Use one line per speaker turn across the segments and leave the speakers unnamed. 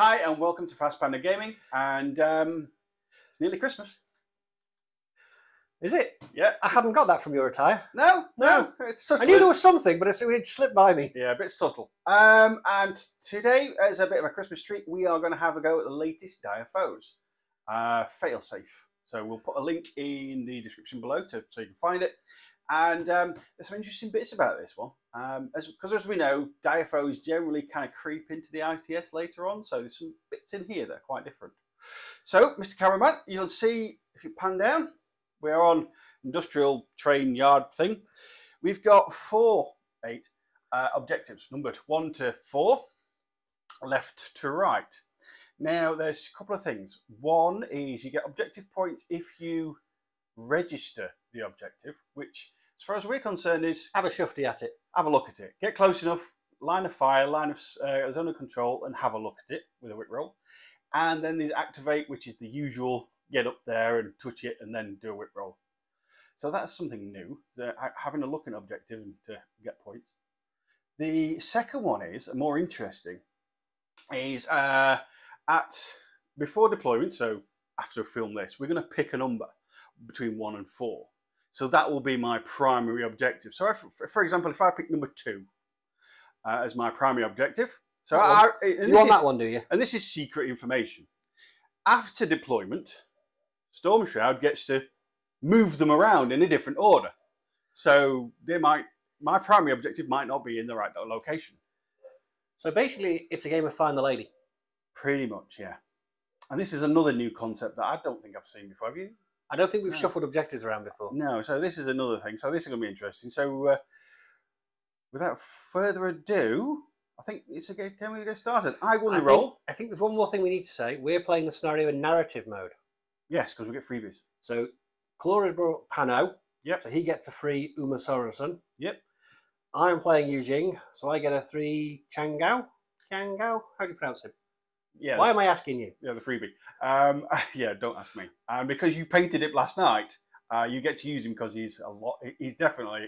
Hi and welcome to Fast Panda Gaming, and it's nearly Christmas.
Is it?
Yeah.
I hadn't got that from your attire.
No. It's subtle.
I knew there was something, but it slipped by me.
Yeah, a bit subtle. And today, as a bit of a Christmas treat, we are going to have a go at the latest Diafoes, Failsafe. So we'll put a link in the description below so you can find it. And there's some interesting bits about this one. Because as we know, Diafoes generally kind of creep into the ITS later on. So there's some bits in here that are quite different. So, Mr. Cameraman, you'll see if you pan down, we're on industrial train yard thing. We've got 8 objectives, numbered 1 to 4, left to right. Now, there's a couple of things. One is you get objective points if you register the objective, which, as far as we're concerned, is
Have a shufty at it.
have a look at it. Get close enough, line of fire, line of zone of control, and have a look at it with a whip roll. And then there's activate, which is the usual get up there and touch it and then do a whip roll. So that's something new, having a look at an objective to get points. The second one is, more interesting, is before deployment, so after we film this, we're going to pick a number between 1 and 4. So that will be my primary objective. So for example, if I pick number 2 as my primary objective. So
you want that one, do you?
And this is secret information. After deployment, Storm Shroud gets to move them around in a different order. So my primary objective might not be in the right location.
So basically, it's a game of Find the Lady.
Pretty much, yeah. And this is another new concept that I don't think I've seen before. Have you?
I don't think we've shuffled objectives around before.
No, so this is another thing. So this is going to be interesting. So without further ado, I think it's okay. Can we get started? I won the roll.
I think there's one more thing we need to say. We're playing the scenario in narrative mode.
Yes, because we get freebies.
So Claude brought Pano.
Yep.
So he gets a free Uma Sorensen.
Yep.
I'm playing YuJing, so I get a 3 Changao. Changao? How do you pronounce it?
Yeah.
Why am I asking you?
Yeah, the freebie. Yeah, don't ask me. Because you painted it last night, you get to use him because he's definitely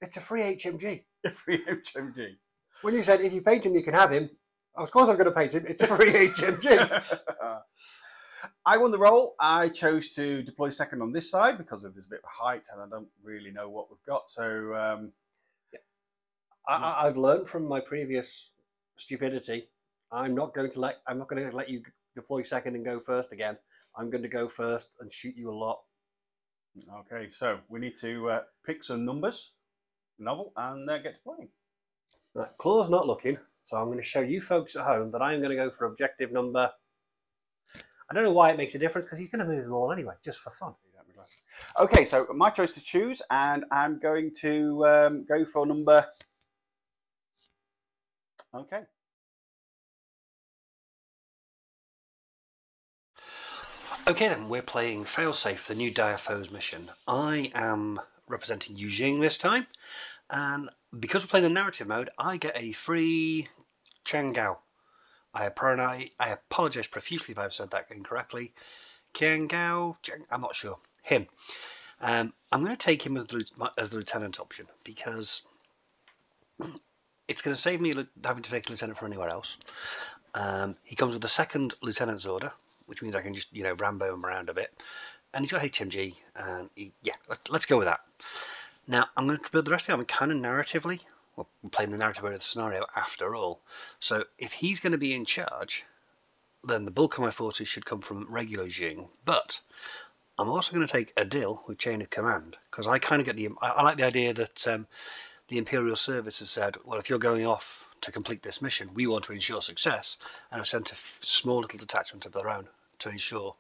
It's a free HMG.
a free HMG.
When you said if you paint him, you can have him. Of course, I'm going to paint him. It's a free HMG.
I won the roll. I chose to deploy second on this side because there's a bit of height, and I don't really know what we've got. So
I've learned from my previous stupidity. I'm not going to let you deploy second and go first again. I'm going to go first and shoot you a lot.
Okay, so we need to pick some numbers, novel, and get to playing.
Right, Claw's not looking, so I'm going to show you folks at home that I'm going to go for objective number. I don't know why it makes a difference because he's going to move them all anyway, just for fun.
Okay, so my choice to choose, and I'm going to go for number. Okay.
Okay then, we're playing Failsafe, the new Diafoes mission. I am representing YuJing this time, and because we're playing the narrative mode, I get a free Changao. I apologise profusely if I've said that incorrectly. Changao, I'm not sure. Him. I'm going to take him as the lieutenant option because it's going to save me having to take a lieutenant from anywhere else. He comes with the second lieutenant's order, which means I can just, Rambo him around a bit. And he's got HMG, and let's go with that. Now, I'm going to build the rest of it. I'm kind of narratively. Well, we're playing the narrative mode of the scenario after all. So if he's going to be in charge, then the bulk of my forces should come from regular Jing. But I'm also going to take a deal with chain of command, because I kind of get I like the idea that the Imperial Service has said, well, if you're going off to complete this mission, we want to ensure success, and have sent a small little detachment of their own to ensure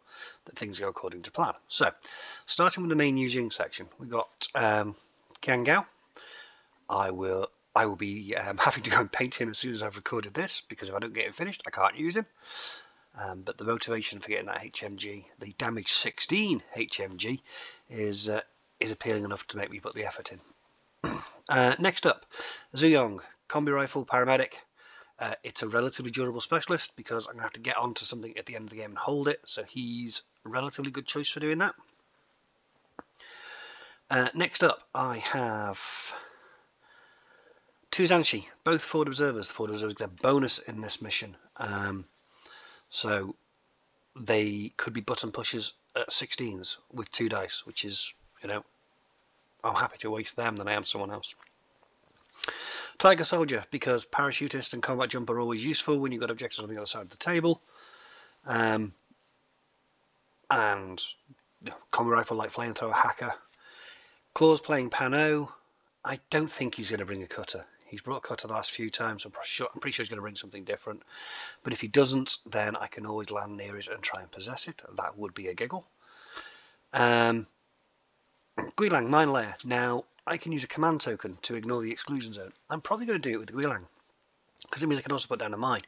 that things go according to plan. So, starting with the main YuJing section, we've got Kiangao. I will be having to go and paint him as soon as I've recorded this, because if I don't get him finished, I can't use him. But the motivation for getting that HMG, the damage 16 HMG, is appealing enough to make me put the effort in. Next up, YuJing, combi rifle, paramedic. It's a relatively durable specialist because I'm going to have to get onto something at the end of the game and hold it, so he's a relatively good choice for doing that. Next up, I have 2 Zanshi, both forward observers. The forward observers get a bonus in this mission. So they could be button pushers at 16s with 2 dice, which is, you know, I'm happy to waste them than I am someone else. Tiger Soldier, because parachutist and combat jump are always useful when you've got objectives on the other side of the table. And combat rifle like flamethrower hacker. Claw's playing Pano. I don't think he's going to bring a cutter. He's brought a cutter the last few times. I'm pretty sure he's going to bring something different. But if he doesn't, then I can always land near it and try and possess it. That would be a giggle. YuJing, Mine Layer. Now, I can use a command token to ignore the exclusion zone. I'm probably going to do it with YuJing, because it means I can also put down a mine.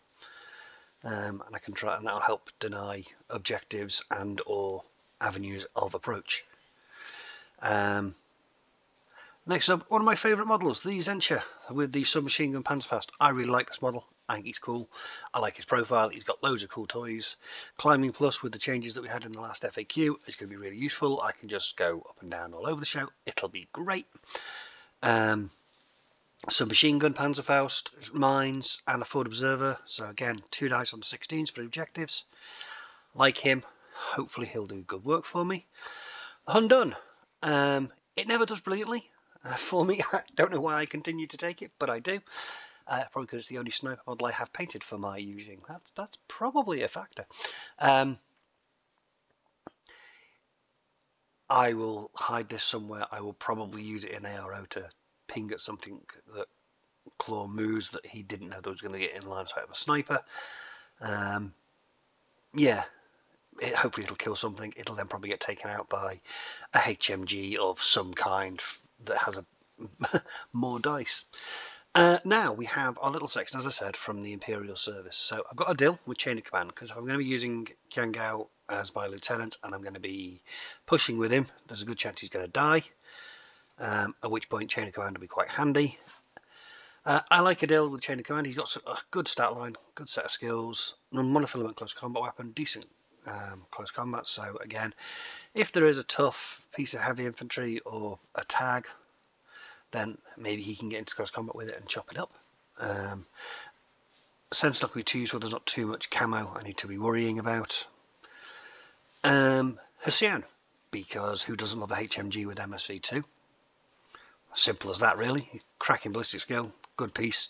And I can try, and that'll help deny objectives and or avenues of approach. Next up, one of my favourite models, the Zencha with the submachine gun Panzerfaust. I really like this model. I think he's cool. I like his profile. He's got loads of cool toys. Climbing Plus with the changes that we had in the last FAQ is going to be really useful. I can just go up and down all over the show. It'll be great. Submachine gun Panzerfaust, mines, and a forward observer. So again, 2 dice on 16s for objectives. Like him. Hopefully he'll do good work for me. Hundun. It never does brilliantly for me. I don't know why I continue to take it, but I do. Probably because it's the only sniper model I have painted for my YuJing. That's probably a factor. I will hide this somewhere. I will probably use it in ARO to ping at something that Claw moves that he didn't know that was going to get in line of sight of a sniper. Yeah, hopefully it'll kill something. It'll then probably get taken out by a HMG of some kind that has a more dice. Now we have our little section, as I said, from the Imperial Service. So I've got a deal with Chain of Command, because if I'm going to be using Qiangao as my lieutenant and I'm going to be pushing with him, there's a good chance he's going to die, at which point Chain of Command will be quite handy. I like a deal with Chain of Command. He's got a good stat line, good set of skills, monofilament close combat weapon, decent close combat. So again, if there is a tough piece of heavy infantry or a tag, then maybe he can get into close combat with it and chop it up. Sense not going to be too useful. There's not too much camo I need to be worrying about. Hsian, because who doesn't love a HMG with MSV2? Simple as that, really. Cracking ballistic skill, good piece.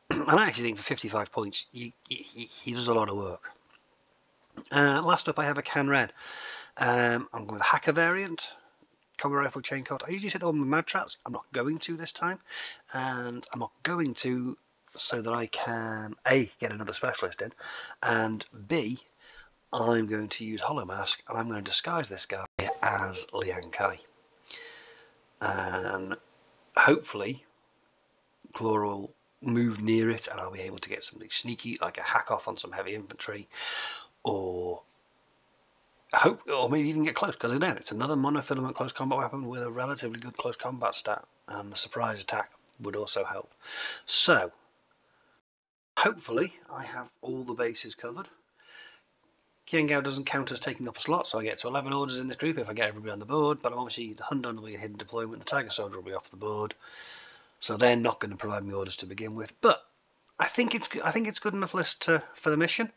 And I actually think for 55 points, he does a lot of work. Last up, I have a Can Red. I'm going with a hacker variant. Combat rifle chain cut. I usually hit the one with mad traps. I'm not going to this time, and I'm not going to so that I can A, get another specialist in, and B, I'm going to use Hollow Mask, and I'm going to disguise this guy as Liang Kai. And hopefully Claw will move near it and I'll be able to get something sneaky, like a hack off on some heavy infantry, or maybe even get close, because again, it's another monofilament close combat weapon with a relatively good close combat stat, and the surprise attack would also help. So hopefully I have all the bases covered. Qiangao doesn't count as taking up a slot, so I get to 11 orders in this group if I get everybody on the board, but obviously the Hundun will be a hidden deployment, the Tiger Soldier will be off the board, so they're not going to provide me orders to begin with, but I think it's good enough list for the mission.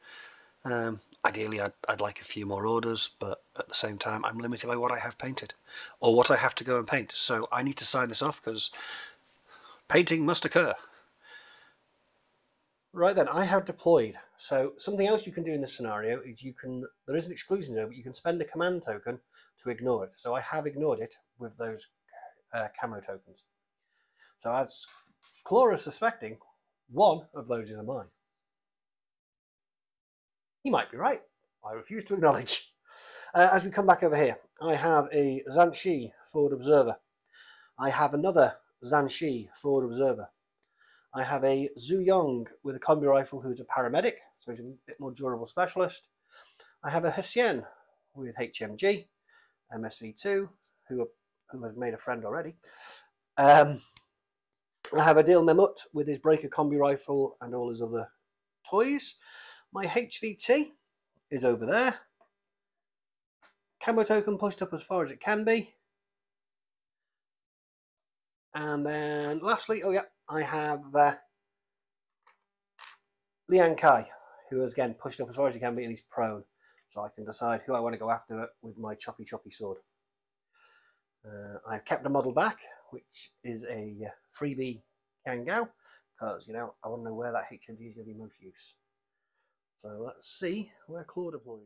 Ideally I'd like a few more orders, but at the same time I'm limited by what I have painted, or what I have to go and paint, so I need to sign this off because painting must occur.
Right then, I have deployed. So something else you can do in this scenario is there is an exclusion zone, but you can spend a command token to ignore it. So I have ignored it with those camo tokens. So as Claw is suspecting, one of those is a mine. He might be right. I refuse to acknowledge. As we come back over here, I have a Zhanshi forward observer. I have another Zhanshi forward observer. I have a YuJing with a combi rifle who's a paramedic, so he's a bit more durable specialist. I have a Hsian with HMG, MSV2, who has made a friend already. I have a Dil Memut with his breaker combi rifle and all his other toys. My HVT is over there. Camo token pushed up as far as it can be. And then lastly, oh yeah, I have Liang Kai, who is again pushed up as far as he can be, and he's prone. So I can decide who I want to go after with my choppy sword. I've kept a model back, which is a freebie Kangao, because you know I want to know where that HMG is going to be most use. So let's see where Claw deploys.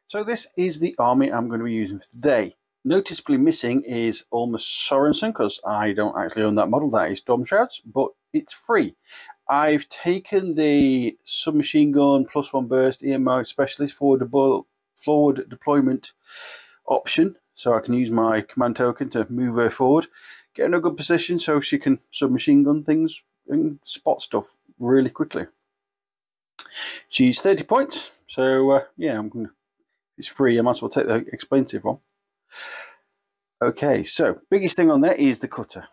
So this is the army I'm going to be using for today. Noticeably missing is almost Sorensen, because I don't actually own that model. That is Stormshrouds, but it's free. I've taken the submachine gun +1 burst EMI specialist forward deployment option, so I can use my command token to move her forward, get in a good position so she can submachine gun things and spot stuff really quickly. She's 30 points, so yeah, it's free. I might as well take the expensive one. Okay, so biggest thing on there is the cutter.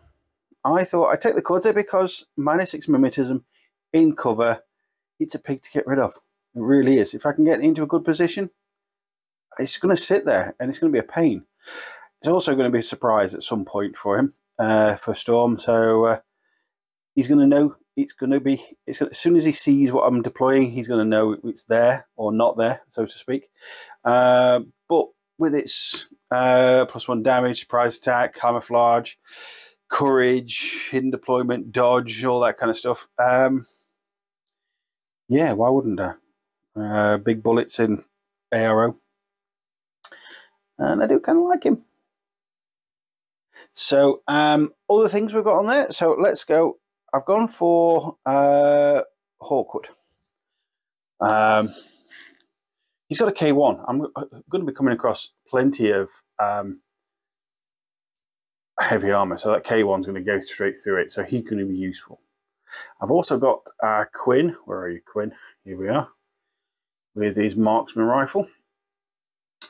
I thought I'd take the cutter because -6 mimetism in cover. It's a pig to get rid of. It really is. If I can get into a good position, it's going to sit there and it's going to be a pain. It's also going to be a surprise at some point for him, for Storm. So he's going to know as soon as he sees what I'm deploying, he's going to know it's there or not there, so to speak. But with its +1 damage, surprise attack, camouflage, courage, hidden deployment, dodge, all that kind of stuff. Yeah, why wouldn't I? Big bullets in ARO. And I do kind of like him. So, other things we've got on there. So let's go. I've gone for Hawkwood. He's got a K1. I'm going to be coming across plenty of heavy armor, so that K1's going to go straight through it, so he's going to be useful. I've also got Quinn. Where are you, Quinn? Here we are, with his marksman rifle.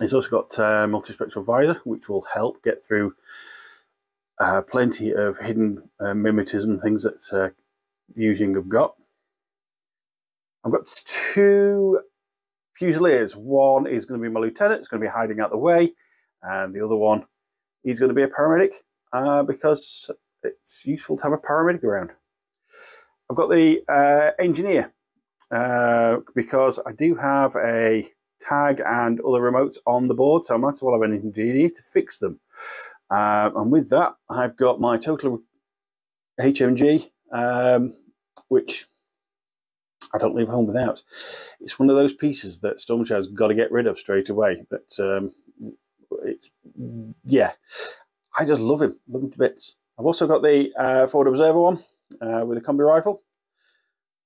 He's also got multispectral visor, which will help get through plenty of hidden mimetism things that YuJing have got. I've got 2 Fusiliers. One is going to be my lieutenant. It's going to be hiding out the way, and the other one is going to be a paramedic, because it's useful to have a paramedic around. I've got the engineer, because I do have a tag and other remotes on the board, so I might as well have an engineer to fix them. And with that, I've got my total HMG, which I don't leave home without. It's one of those pieces that Stormshroud's got to get rid of straight away. But yeah, I just love him to bits. I've also got the forward observer one with a combi rifle,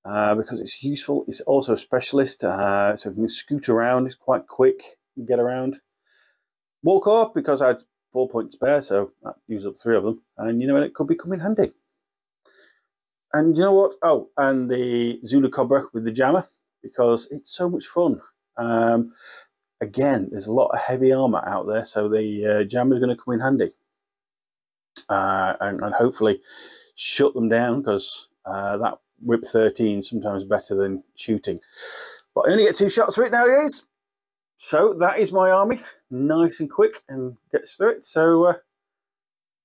because it's useful. It's also a specialist, so you can scoot around. It's quite quick, you can get around. Walk up, because I had 4 points spare, so that used up 3 of them. And you know what, it could be coming handy. And you know what? Oh, and the Zulu Cobra with the jammer, because it's so much fun. Again, there's a lot of heavy armor out there, so the jammer is going to come in handy. And hopefully shut them down, because that whip 13 is sometimes better than shooting. But I only get 2 shots for it nowadays. So that is my army. Nice and quick and gets through it. So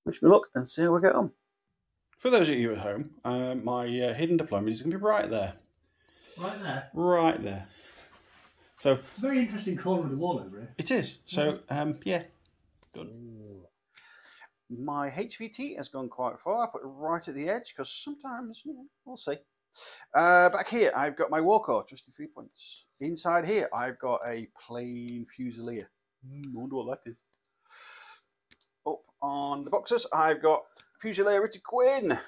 wish me luck and see how we get on. For those of you at home, my hidden deployment is going to be right there.
Right there?
Right there. So
it's a very interesting corner of the wall over here.
It is. So, yeah. Good. My HVT has gone quite far. I put it right at the edge, because sometimes, you know, we'll see. Back here, I've got my Warcore, just 3 points. Inside here, I've got a plain Fusilier. I wonder what that is. Up on the boxes, I've got Fusilier Richard Quinn.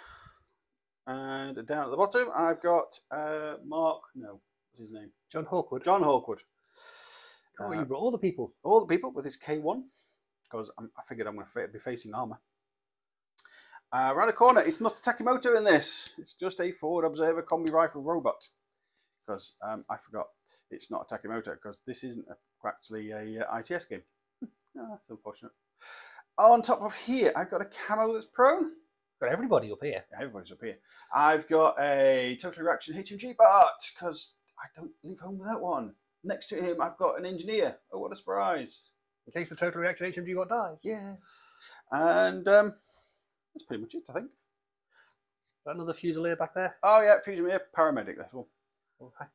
And down at the bottom, I've got what's his name?
John Hawkwood.
John Hawkwood.
Oh, you brought all the people.
All the people with his K1, because I figured I'm going to be facing armor. Around the corner, it's not a Takimoto in this. It's just a forward observer combi rifle robot. Because I forgot, it's not a Takimoto, because this isn't actually a ITS game. That's unfortunate. On top of here, I've got a camo that's prone.
Got everybody up here.
Everybody's up here. I've got a total reaction HMG, but because I don't leave home without one. Next to him, I've got an engineer. Oh, what a surprise.
In case the total reaction HMG won't die.
Yeah. And that's pretty much it, I think.
that another Fusilier back there?
Oh yeah, Fusilier paramedic. That's one.
Okay.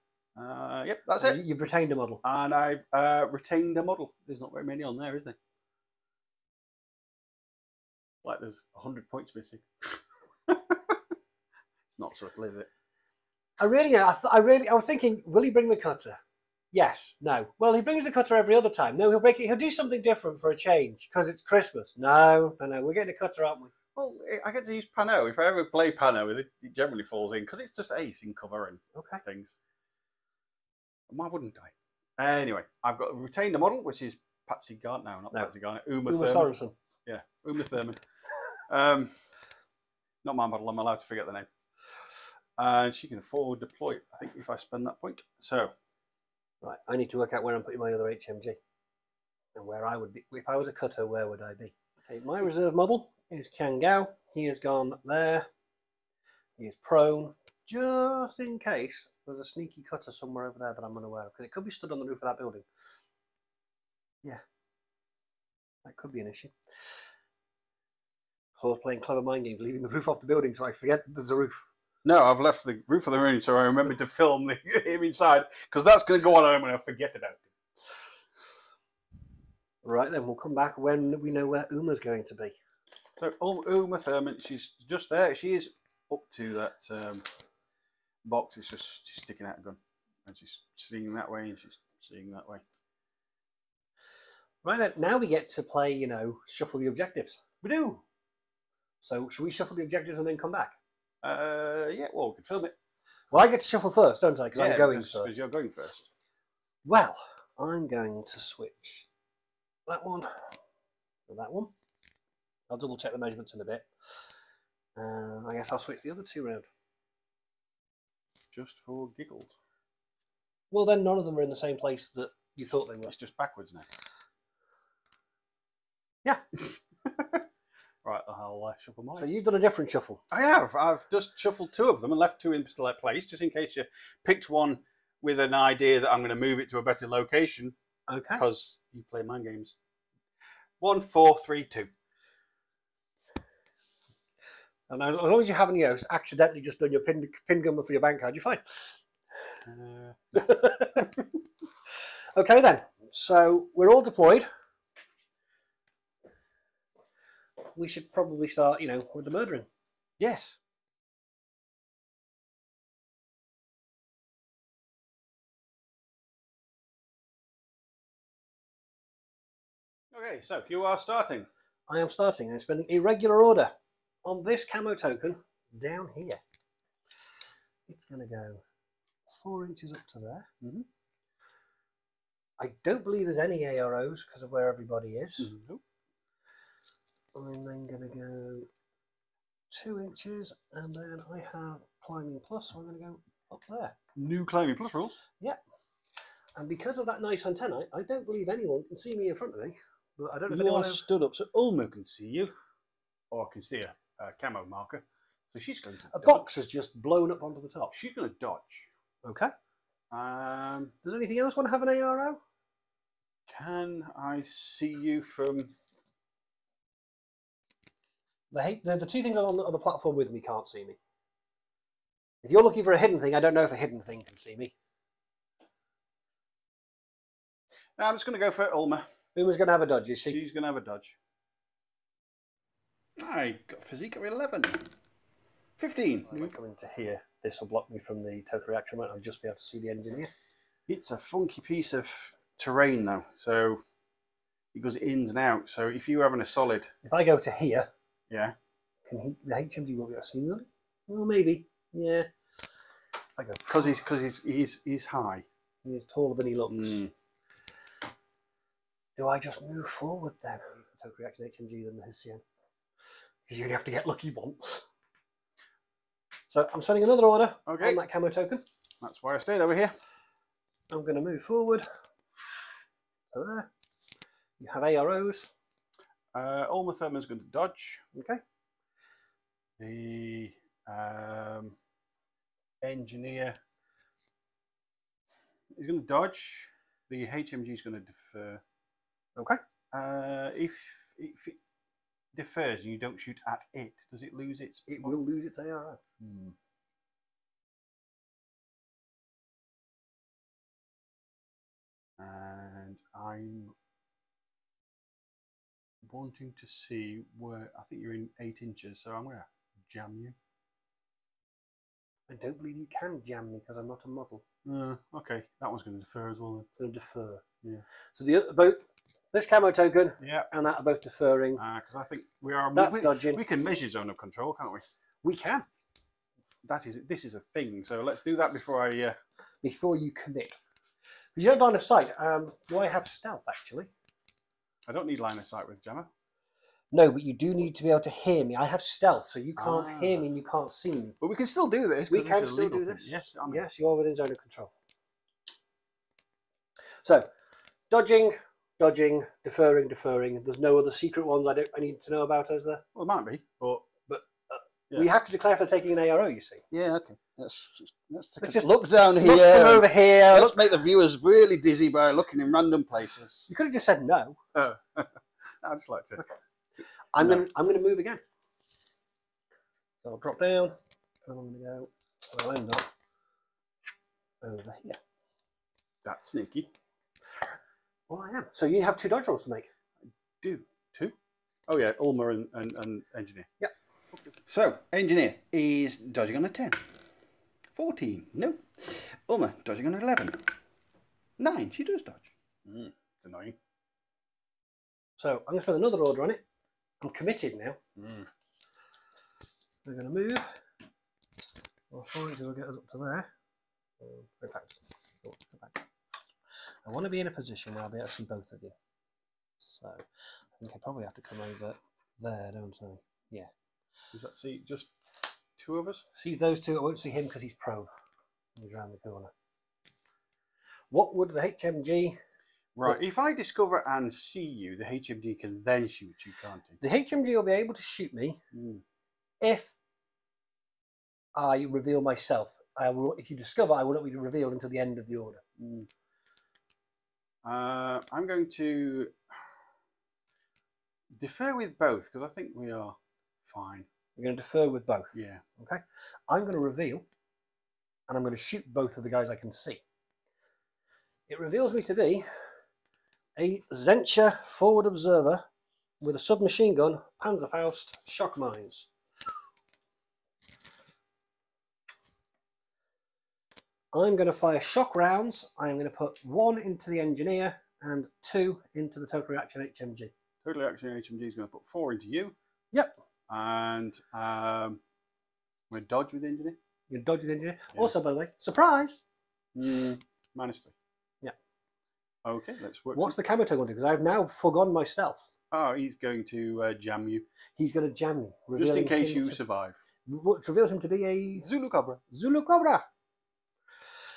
Yep, that's it.
You've retained a model.
And I've retained a model. There's not very many on there, is there? Like there's 100 points missing. It's not subtle, is it?
I was thinking, will he bring the cutter? Yes. No. Well, he brings the cutter every other time. No, he'll do something different for a change because it's Christmas. No. We're getting a cutter, aren't we?
Well, I get to use Pano. If I ever play Pano with it, it generally falls in because it's just ace in cover and things. Why wouldn't I? Anyway, I've got retained a model, which is Patsy Garner. No, not Patsy Garner. Uma
Sorensen.
Yeah, Uma Thurman. Not my model. I'm allowed to forget the name. And she can forward deploy, I think, if I spend that point. So,
right, I need to work out where I'm putting my other HMG and where I would be. If I was a cutter, where would I be? Okay, my reserve model is Kangao. He has gone there. He is prone, just in case there's a sneaky cutter somewhere over there that I'm unaware of, because it could be stood on the roof of that building. Yeah, that could be an issue. I was playing clever mind games, leaving the roof off the building so I forget there's a roof.
No, I've left the roof of the room so I remember to film him inside, because that's going to go on when I forget about it.
Right, then we'll come back when we know where Uma's going to be.
So Uma Thurman, she's just there. She is up to that box. It's just sticking out a gun. And she's seeing that way and she's seeing that way.
Right then, now we get to play, shuffle the objectives.
We do.
So should we shuffle the objectives and then come back?
Yeah, well, we can film it.
Well, I get to shuffle first, don't I? Because I'm going first.
Because you're going first.
Well, I'm going to switch that one and that one. I'll double check the measurements in a bit. I guess I'll switch the other two around.
Just for giggles.
Well, then none of them are in the same place that you thought they were.
It's just backwards now.
Yeah.
Right, I'll shuffle mine.
So you've done a different shuffle.
I have. I've just shuffled two of them and left two in place, just in case you picked one with an idea that I'm going to move it to a better location.
Okay.
Because you play mind games. 1, 4, 3, 2.
And as long as you haven't, accidentally just done your pin number for your bank card, you're fine.
No.
Okay then. So we're all deployed. We should probably start, with the murdering.
Yes. Okay, so you are starting.
I am starting. I'm spending a regular order on this camo token down here. It's going to go 4 inches up to there. Mm-hmm. I don't believe there's any AROs because of where everybody is.
Mm-hmm.
I'm then going to go 2 inches, and then I have climbing plus, so I'm going to go up there.
New climbing plus rules.
Yeah. And because of that nice antenna, I don't believe anyone can see me in front of me. But I don't know if anyone
stood up, so Ulma can see you, or can see a camo marker. So she's going to
a box has just blown up onto the top.
She's going to dodge.
Okay. Does anything else want to have an ARO?
Can I see you from?
The two things on the platform with me can't see me. If you're looking for a hidden thing, I don't know if a hidden thing can see me.
No, I'm just going to go for Ulma.
Uma's going to have a dodge, is she?
She's going to have a dodge. I got physique of 11. 15.
I'm coming to here. This will block me from the total reaction moment. I'll just be able to see the engineer.
It's a funky piece of terrain, though. So it goes ins and out. So if you're having a solid...
If I go to here...
Yeah.
The HMG won't be able to see me, will it? Well, maybe. Yeah.
Because he's high.
He is taller than he looks. Mm. Do I just move forward then? I use the total reaction HMG than the Hessian. Because you only have to get lucky once. So I'm spending another order on that camo token.
That's why I stayed over here.
I'm going to move forward. So there. You have AROs.
Ulma Thurman's going to dodge.
Okay.
The engineer is going to dodge. The HMG is going to defer.
Okay.
If defers and you don't shoot at it, does it lose its...
It will lose its ARO.
Hmm. And I'm wanting to see where... I think you're in 8 inches, so I'm going to jam you.
I don't believe you can jam me because I'm not a model.
Okay, that one's going to defer as well.
It's going to defer.
Yeah.
So both this camo token
Yeah.
and that are both deferring.
Because I think we are...
That's dodging.
We can measure zone of control, can't we?
We can.
This is a thing, so let's do that before I...
Before you commit. Because you don't have line of sight. Do I have stealth, actually?
I don't need line of sight with jammer.
No, but you do need to be able to hear me. I have stealth, so you can't hear me and you can't see me.
But we can still do this.
We
this
can
is a
still
legal
do
thing.
this.
Yes,
yes, you are within zone of control. So, dodging, dodging, deferring, deferring. There's no other secret ones I need to know about, is there?
Well, it might be, but yeah.
We have to declare if they're taking an ARO, you see.
Yeah, okay. Let's
just
look down here.
Look from over here.
Let's make the viewers really dizzy by looking in random places.
You could have just said no.
Oh. I'd just like to.
Okay. I'm gonna move again. So I'll drop down, and I'm gonna go. I'll end up over here.
That's sneaky.
Well, I am. So you have 2 dodge rolls to make.
Do 2? Oh yeah, Ulmer and engineer.
Yep.
So engineer is dodging on a 10. 14. No. Ulmer dodging on an 11. 9. She does dodge. It's annoying.
So I'm going to spend another order on it. I'm committed now. We're going to move. Well, 4 inches will get us up to there. In fact, go back. I want to be in a position where I'll be able to see both of you. So I think I probably have to come over there, don't I? Yeah.
Does that see just 2 of us?
See those 2? I won't see him because he's prone. He's around the corner. What would the HMG...
Right, if I discover and see you, the HMD can then shoot you, can't it?
The HMG will be able to shoot me if I reveal myself. If you discover, I will not be revealed until the end of the order.
I'm going to defer with both because I think we are fine.
You're going to defer with both?
Yeah.
Okay. I'm going to reveal, and I'm going to shoot both of the guys I can see. It reveals me to be a Zenscher forward observer with a submachine gun, Panzerfaust, shock mines. I'm going to fire shock rounds. I'm going to put 1 into the engineer and 2 into the total reaction HMG.
Total reaction HMG is going to put 4 into you.
Yep.
And we're dodge with the engineer.
You're dodge with the engineer. Yeah. Also, by the way, surprise.
-3.
Yeah.
Okay, let's work.
What's the camo token going to do? Because I've now forgone my stealth.
Oh, he's going to jam you.
He's going to jam me.
Just in case you survive.
What reveals him to be a...
Zulu Cobra.
Zulu Cobra.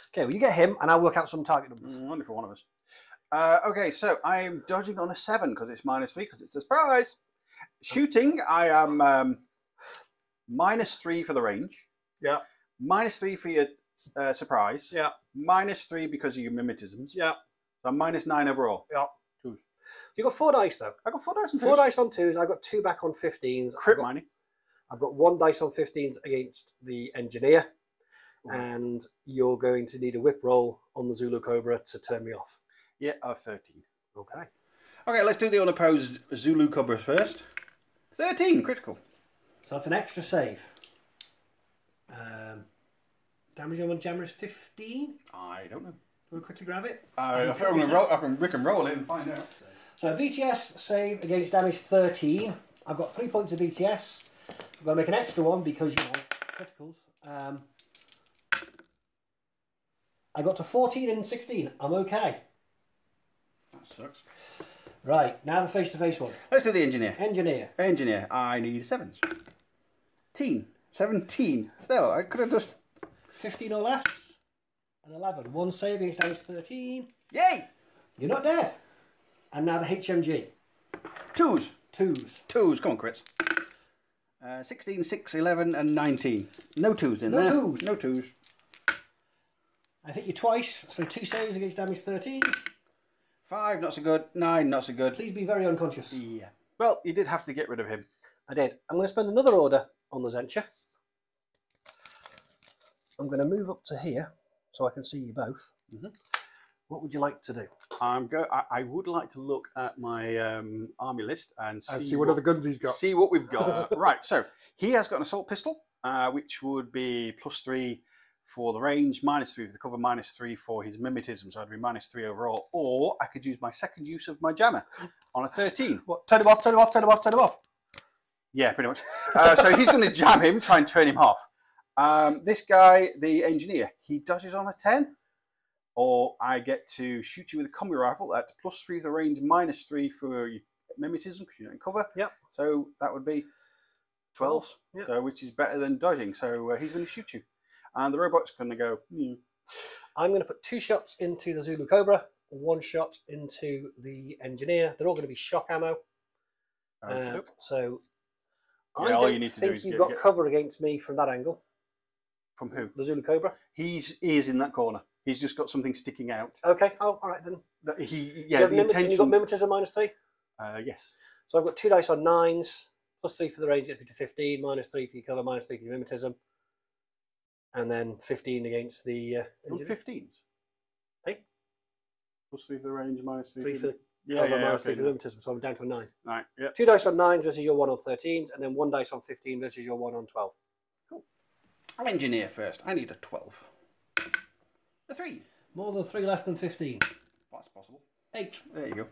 Okay, well, you get him, and I'll work out some target numbers.
Only for one of us. Okay, so I'm dodging on a 7 because it's -3 because it's a surprise. Shooting, I am -3 for the range.
Yeah.
-3 for your surprise.
Yeah.
-3 because of your mimetisms.
Yeah.
So I'm -9 overall.
Yeah.
2s.
So you've got 4 dice, though.
I got 4 dice and
4 dice on 2s. I've got 2 back on 15s.
Crit mining.
I've got 1 dice on 15s against the engineer. And you're going to need a whip roll on the Zulu Cobra to turn me off.
Yeah, I have 13.
Okay.
Okay, let's do the unopposed Zulu Cobra first. 13, critical.
So that's an extra save. Damage on one jammer is 15.
I don't know.
Do we quickly grab it?
I can roll it and find out.
So BTS save against damage 13. I've got 3 points of BTS. I've got to make an extra one because, you know, criticals. I got to 14 and 16. I'm okay.
That sucks.
Right, now the face-to-face one.
Let's do the engineer.
Engineer.
I need 7s. 17. Still, I could have just...
15 or less. And 11. 1 save against damage 13.
Yay!
You're not dead. And now the HMG.
2s.
2s.
Come on, crits. 16, 6, 11 and 19. No 2s in there.
No 2s.
No 2s.
I hit you twice, so 2 saves against damage 13.
5, not so good. 9, not so good.
Please be very unconscious.
Yeah. Well, you did have to get rid of him.
I did. I'm going to spend another order on the Zencha. I'm going to move up to here so I can see you both.
Mhm.
What would you like to do?
I would like to look at my army list and
See what other guns he's got.
See what we've got. Right, so he has got an assault pistol, which would be +3 for the range, -3 for the cover, -3 for his mimetism, so I'd be -3 overall. Or I could use my second use of my jammer on a 13.
What? Turn him off, turn him off, turn him off, turn him off.
Yeah, pretty much. So he's going to jam him, try and turn him off. This guy, the engineer, he dodges on a 10. Or I get to shoot you with a combi rifle at +3 for the range, -3 for your mimetism because you're not in cover.
Yep.
So that would be 12,
Yep.
so which is better than dodging. So he's going to shoot you, and the robot's going to go.
I'm going to put 2 shots into the Zulu Cobra, 1 shot into the engineer. They're all going to be shock ammo. So I don't think you've got cover against me from that angle.
From who?
The Zulu Cobra.
He is in that corner. He's just got something sticking out.
Okay. Oh, all right then.
The intention.
You got mimetism -3.
Yes.
So I've got 2 dice on 9s, +3 for the range, gets me to 15, -3 for your cover, -3 for your mimetism, and then 15 against the.
15s.
Hey.
+3 for the range, -3
3 for the
cover,
-3 for the mimetism. So I'm down to a 9.
Right. Yeah.
2 dice on 9s versus your 1 on 13s, and then 1 dice on 15 versus your 1 on 12.
Cool. I'm engineer first. I need a 12. A 3.
More than 3, less than 15.
That's possible.
8.
There you go.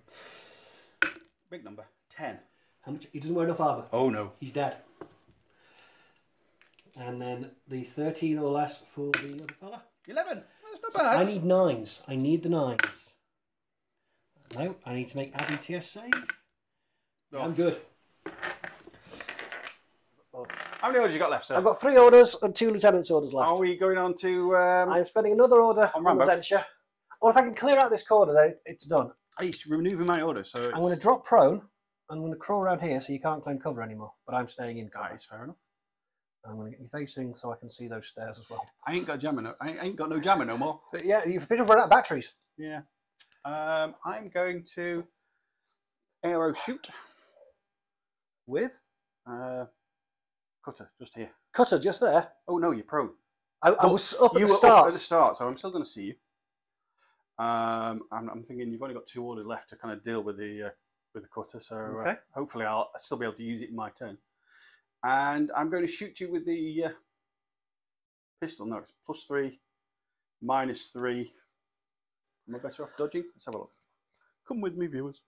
Big number. 10.
How much? He doesn't wear enough armour.
Oh no.
He's dead. And then the 13 or less for the other fella.
11. That's not bad.
I need 9s. I need the 9s. No, I need to make ABTS save.
Oh.
I'm good.
How many orders you got left, sir?
I've got 3 orders and 2 lieutenant's orders left.
Are we going on to...
I'm spending another order on the Zencha. Or if I can clear out this corner, then it's done.
I used to removing my order, so
I'm going to drop prone. I'm going to crawl around here so you can't claim cover anymore. But I'm staying in cover.
That is fair enough.
I'm going to get you facing so I can see those stairs as well.
I ain't got jammer no. I ain't got no jammer no more.
But yeah, you've run out of batteries.
Yeah. I'm going to arrow shoot
With?
Cutter, just here.
Cutter, just there.
Oh no, you're prone.
I was up at
You
the
were
start.
up at the start, so I'm still going to see you. I'm thinking you've only got 2 orders left to kind of deal with the cutter, so
Okay.
hopefully I'll still be able to use it in my turn. And I'm going to shoot you with the pistol. No, it's +3, -3. Am I better off dodging? Let's have a look. Come with me, viewers.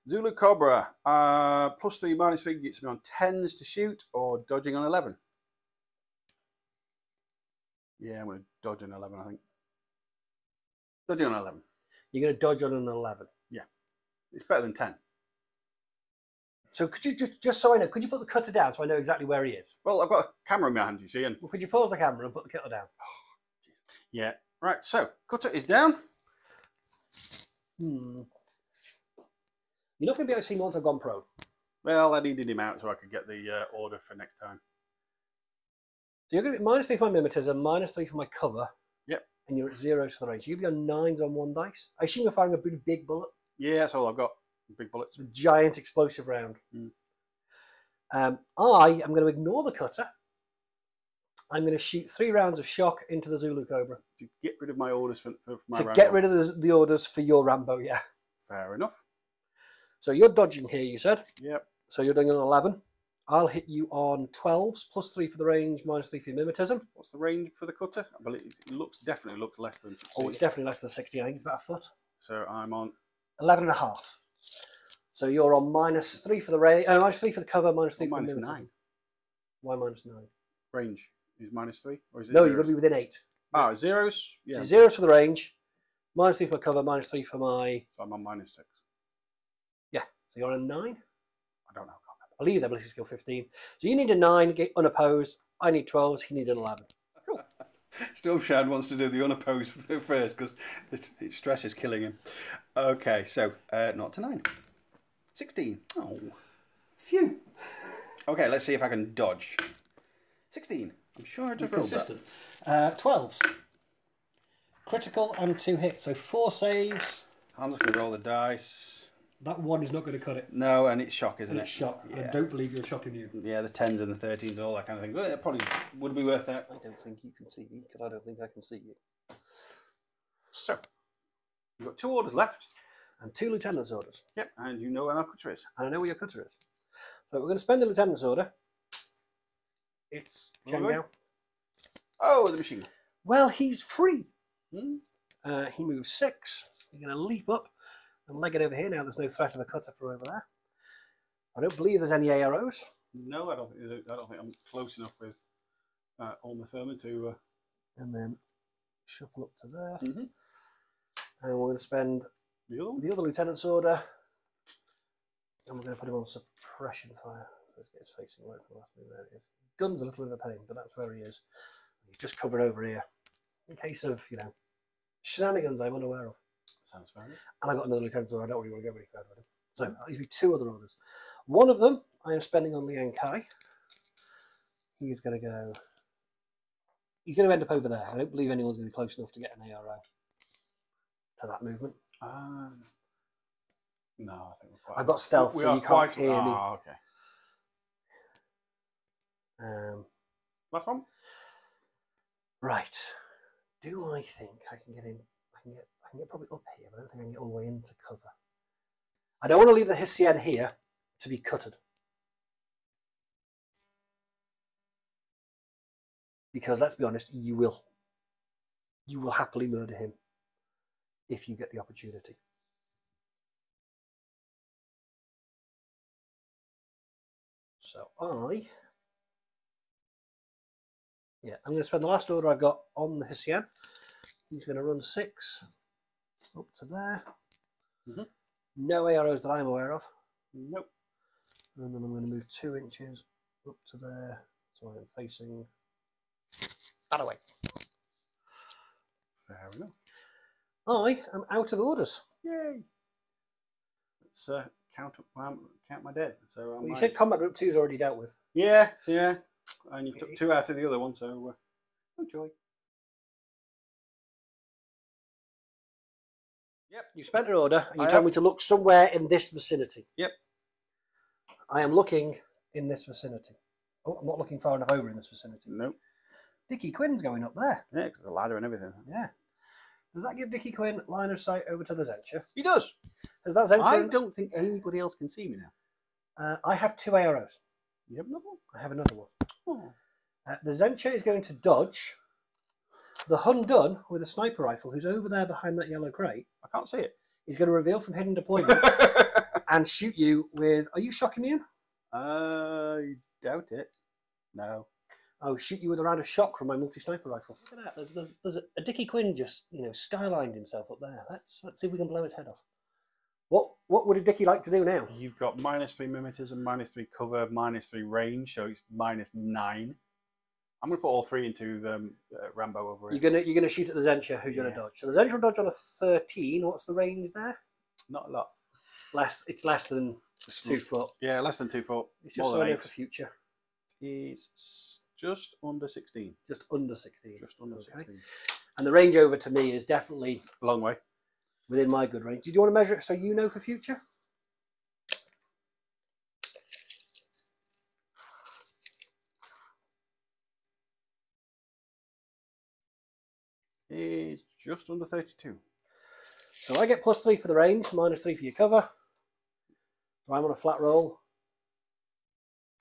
Zulu Cobra, +3, -3 gets me on 10s to shoot, or dodging on 11. Yeah, I'm going to dodge on 11, I think. Dodging on 11.
You're going to dodge on an 11.
Yeah. It's better than 10.
So could you, just so I know, could you put the cutter down so I know exactly where he is?
Well, I've got a camera in my hand, you see. And
Well, could you pause the camera and put the cutter down?
yeah. Right, so, cutter is down.
You're not going to be able to see me once I've gone prone.
Well, I needed him out so I could get the order for next time.
So you're going to be -3 for my mimetism, -3 for my cover.
Yep.
And you're at 0s for the range. You'll be on 9s on 1 dice. I assume you're firing a pretty big bullet.
Yeah, that's all I've got. Big bullets.
The giant explosive round. I am going to ignore the cutter. I'm going to shoot 3 rounds of shock into the Zulu Cobra.
To get rid of my orders for my
To
Rambo.
get rid of the orders for your Rambo, yeah.
Fair enough.
So you're dodging here, you said?
Yep.
So you're doing an 11. I'll hit you on 12s, +3 for the range, -3 for your mimetism.
What's the range for the cutter? I believe it definitely looks less than 16.
Oh, it's definitely less than 16. I think it's about a foot.
So I'm on
11.5. So you're on -3 for the range, -3 for the cover, -3 for the mimetism.
-9.
Why -9?
Range is -3, or is it?
No,
zeros?
you've got to be within 8.
Ah, zeros. Yeah.
So 0s for the range, -3 for my cover, -3 for my.
So I'm on -6.
Yeah. So you're on a 9.
I don't know.
I believe their ability skill 15. So you need a 9, get unopposed. I need 12s. He needs an 11.
Cool. Still, Shad wants to do the unopposed first because stress is killing him. Okay, so 0 to 9. 16. Oh.
Phew.
Okay, let's see if I can dodge. 16. I'm sure I just rolled that.
Consistent. 12s. Critical and 2 hits. So 4 saves.
I'm just going to roll the dice.
That 1 is not going to cut it.
No, and it's shock, isn't
And
it?
it's shock.
Yeah.
And I don't believe you're shock immune.
Yeah, the 10s and the 13s and all that kind of thing. Well, it probably would be worth that.
I don't think you can see me because I don't think I can see you.
So, you've got 2 orders left.
And 2 lieutenant's orders.
Yep, and you know where my cutter is.
And I know where your cutter is. So we're going to spend the lieutenant's order. It's Jing now.
Oh, the machine.
Well, he's free.
Hmm?
He moves 6. He's going to leap up and leg it over here. Now there's no threat of a cutter from over there. I don't believe there's any arrows.
No, I don't think I'm close enough with all my firming to.
And then shuffle up to there.
Mm-hmm.
And we're going to spend the other lieutenant's order. And we're going to put him on suppression fire. Let's get his facing away from the last move. There it is. Gun's a little bit of a pain, but that's where he is. He's just covered over here. In case of, you know, shenanigans I'm unaware of.
Sounds fair enough.
And I've got another lieutenant's order. I don't really want to go any further with him. So that leaves me 2 other orders. One of them I am spending on Liang Kai. He's going to go. He's going to end up over there. I don't believe anyone's going to be close enough to get an ARO to that movement.
No, I think we're quite.
I've got stealth, so you can't hear me.
Oh, okay. Last one.
Right. Do I think I can get in? I can get probably up here, but I don't think I can get all the way into cover. I don't want to leave the Hissien here to be cutted. Because let's be honest, you will happily murder him if you get the opportunity. So I'm going to spend the last order I've got on the Hissien. He's going to run 6 up to there.
Mm-hmm.
No arrows that I'm aware of.
Nope.
And then I'm going to move 2 inches up to there, so I'm facing that away.
Fair enough.
I am out of orders.
Yay! Let's count my dead. So
Well, you said combat group 2 is already dealt with.
Yeah, and you took 2 out of the other one, so enjoy. Yep.
You spent your order, and you told me to look somewhere in this vicinity.
Yep.
I am looking in this vicinity. Oh, I'm not looking far enough over in this vicinity.
Nope.
Dickie Quinn's going up there.
Yeah, because the ladder and everything.
Yeah. Does that give Dickie Quinn line of sight over to the Zencha?
He does.
Has that Zencha?
I don't think anybody else can see me now.
I have 2 arrows.
You have another one?
I have another one.
Oh.
The Zencha is going to dodge the Hun-Dun with a sniper rifle, who's over there behind that yellow crate.
I can't see it.
He's going to reveal from hidden deployment and shoot you with. Are you shock immune?
I doubt it. No.
Oh, shoot you with a round of shock from my multi-sniper rifle. Look at that. There's a Dickie Quinn just skylined himself up there. Let's see if we can blow his head off. What would a Dickie like to do now?
You've got -3 millimeters and -3 cover, -3 range, so it's -9. I'm going to put all 3 into the Rambo over here.
You're gonna shoot at the Zencha, who's going to dodge. So the Zencha will dodge on a 13. What's the range there?
Not a lot.
It's less than 2 foot.
Yeah, less than 2 foot.
It's just so I know for future.
It's just under 16.
Just under 16.
Just under 16.
And the range over to me is definitely
a long way.
Within my good range. Did you want to measure it so you know for future?
It's just under 32.
So I get +3 for the range, -3 for your cover. So I'm on a flat roll.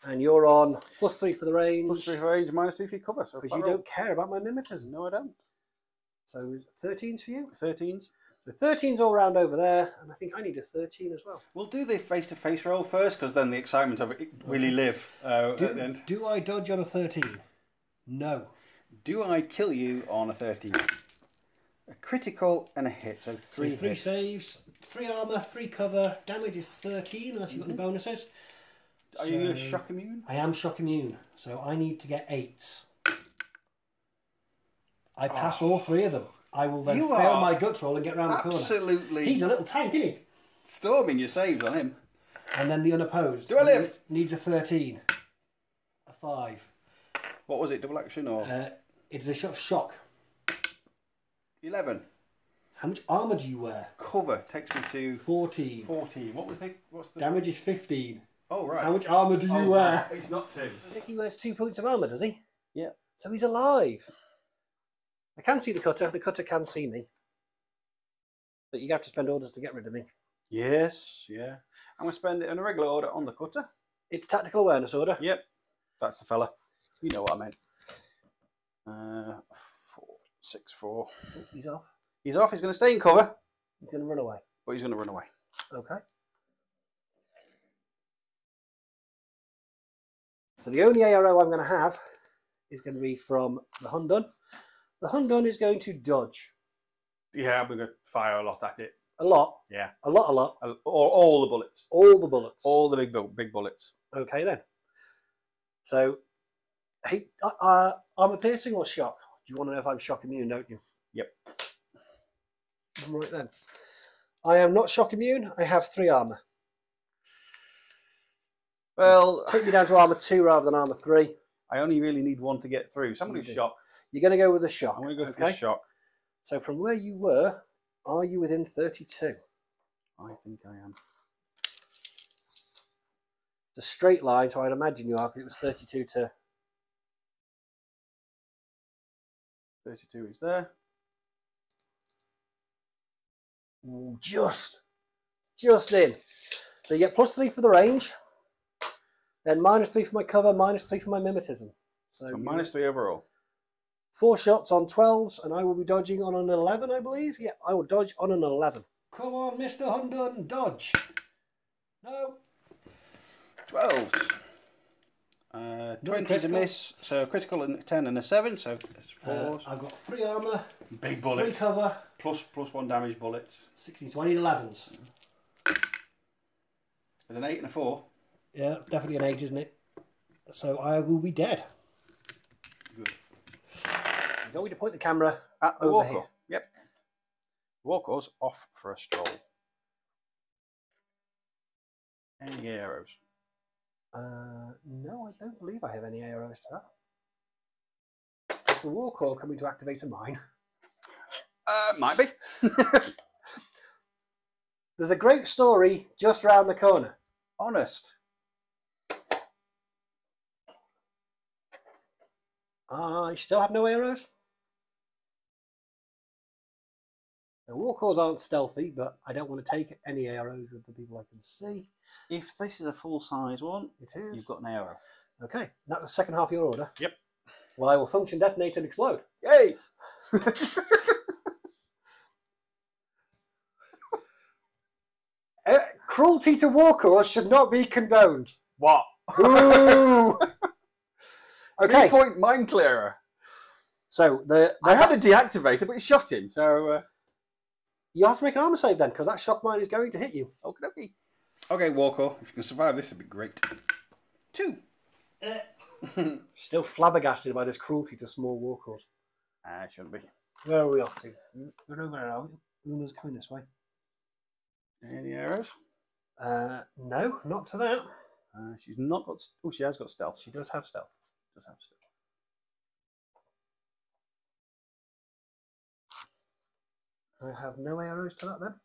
And you're on +3 for the range.
+3 for range, -3 for your cover. So
because you don't care about my mimetism.
No, I don't.
So is it 13s for you?
13s.
So 13's all round over there, and I think I need a 13 as well.
We'll do the face-to-face roll first, because then the excitement of it really live at the end.
Do I dodge on a 13? No.
Do I kill you on a 13? A critical and a hit, so 3
So 3
hits.
saves, 3 armour, 3 cover, damage is 13, unless you've got any bonuses.
Are you shock immune?
I am shock immune, so I need to get 8s. I pass all 3 of them. I will then fail my guts roll and get round the corner.
Absolutely.
He's a little tank, isn't he?
Storming your saves on him.
And then the unopposed.
Do I live?
Needs a 13. A 5.
What was it, double action or?
It's a shock.
11.
How much armour do you wear?
Cover takes me to
14.
14. What was the? What's the
Damage is 15.
Oh right.
How much armour do you wear?
It's not 2.
I think he wears 2 points of armour, does he?
Yeah.
So he's alive. I can see the cutter. The cutter can see me. But you have to spend orders to get rid of me.
Yes. Yeah. I'm going to spend it in a regular order on the cutter.
It's tactical awareness order.
Yep. That's the fella. You know what I meant. 4, 6, 4.
Oh, he's off.
He's off. He's going to stay in cover.
He's going to run away.
But he's going to run away.
Okay. So the only ARO I'm going to have is going to be from the Hundun. The Hundun is going to dodge.
Yeah, I'm going to fire a lot at it.
A lot.
Yeah.
A lot, a lot.
All the bullets.
All the bullets.
All the big bullets.
Okay then. So, hey, I'm a piercing or shock? Do you want to know if I'm shock immune, don't you?
Yep.
Right then. I am not shock immune. I have 3 armour.
Well,
Take me down to armour 2 rather than armour 3.
I only really need 1 to get through. So I'm going to shock.
You're going to go with the shock.
I'm going to go for the shock.
So from where you were, are you within 32?
I think I am.
It's a straight line, so I'd imagine you are, because it was 32 to...
32 is there.
Ooh, just in. So you get +3 for the range, then -3 for my cover, -3 for my mimetism. So
-3 overall.
4 shots on 12s, and I will be dodging on an 11, I believe. Yeah, I will dodge on an 11. Come on, Mr. Hundun, dodge. No.
12. 20 to miss, so critical and 10 and a 7, so it's 4.
I've got 3 armour,
Big
3
bullets.
cover,
+1 damage bullets.
16, so I need 11s.
There's an 8 and a 4.
Yeah, definitely an 8, isn't it? So I will be dead.
Good.
You want me to point the camera
At the
over
walker.
here?
Yep. Walker's off for a stroll. Any arrows?
No, I don't believe I have any arrows to that. Is the Warclaw coming to activate a mine?
Might be.
There's a great story just round the corner.
Honest.
I still have no arrows. The Warclaws aren't stealthy, but I don't want to take any arrows with the people I can see.
If this is a full-size one,
It is.
you've got an arrow.
Okay, that's the second half of your order.
Yep.
Well, I will function, detonate, and explode.
Yay!
Cruelty to Warclaws should not be condoned.
What?
Ooh! Okay.
3-point mine clearer.
So
I had to deactivate it, but it shot him. So
you have to make an armor save then, because that shock mine is going to hit you.
okay. Okay, Walker, if you can survive this, it'd be great. 2.
Still flabbergasted by this cruelty to small Warclaws.
It shouldn't be.
Where are we off to? We're over now. Una's coming this way.
Any arrows?
No, not to that.
She's not got. Oh, she has got stealth.
She does have stealth.
Does have stealth.
I have no arrows to that then.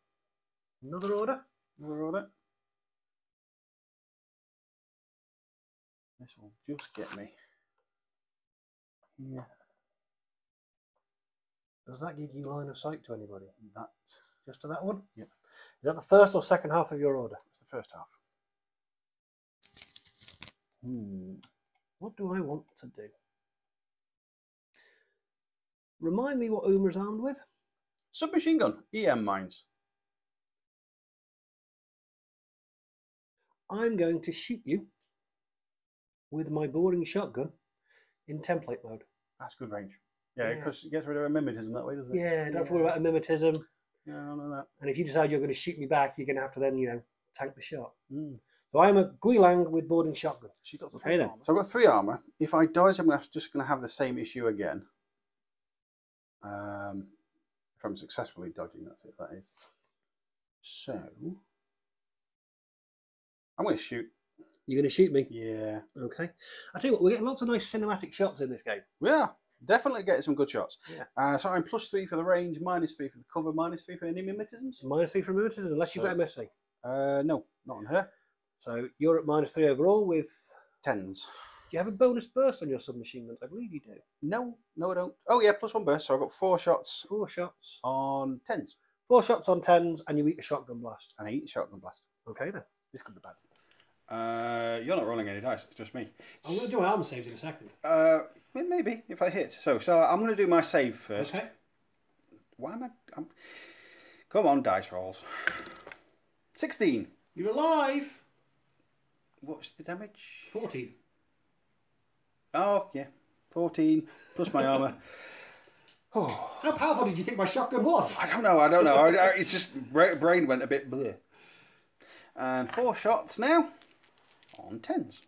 Another order.
Another order. This will just get me. Yeah.
Does that give you line of sight to anybody?
That.
Just to that one?
Yep.
Is that the first or second half of your order?
It's the first half.
What do I want to do? Remind me what Uma's armed with?
Submachine gun. EM mines.
I'm going to shoot you with my boring shotgun in template mode.
That's good range. Yeah, because it gets rid of a mimetism that way, doesn't it?
Yeah, don't have to worry about a mimetism.
Yeah, I know that.
And if you decide you're going to shoot me back, you're going to have to then, tank the shot. So I'm a Guilang with boarding shotgun.
She got 3
Okay then.
armor. So I've got 3 armor. If I dodge, I'm just going to have the same issue again. If I'm successfully dodging, that's it. That is. So I'm going to shoot.
You're going to shoot me?
Yeah.
Okay. I tell you what, we're getting lots of nice cinematic shots in this game.
Yeah. definitely getting some good shots.
Yeah.
So I'm +3 for the range, -3 for the cover, -3 for any mimetisms.
-3 for mimetism, unless you've got MSC.
No, not on her.
So you're at -3 overall with
10s.
Do you have a bonus burst on your submachine guns? I believe you do.
No, I don't. Oh yeah, +1 burst. So I've got 4 shots.
4 shots
On 10s.
4 shots on 10s, and you eat a shotgun blast.
And I eat shotgun blast.
Okay then.
This could be bad. You're not rolling any dice. It's just me.
I'm going to do armor saves in a second.
Maybe if I hit. So I'm going to do my save first.
Okay.
Why am I? Come on, dice rolls. 16.
You're alive.
What's the damage?
14.
Oh yeah, 14 plus my armor.
Oh. How powerful did you think my shotgun was?
I don't know. It's just brain went a bit bleh. And 4 shots now on 10s.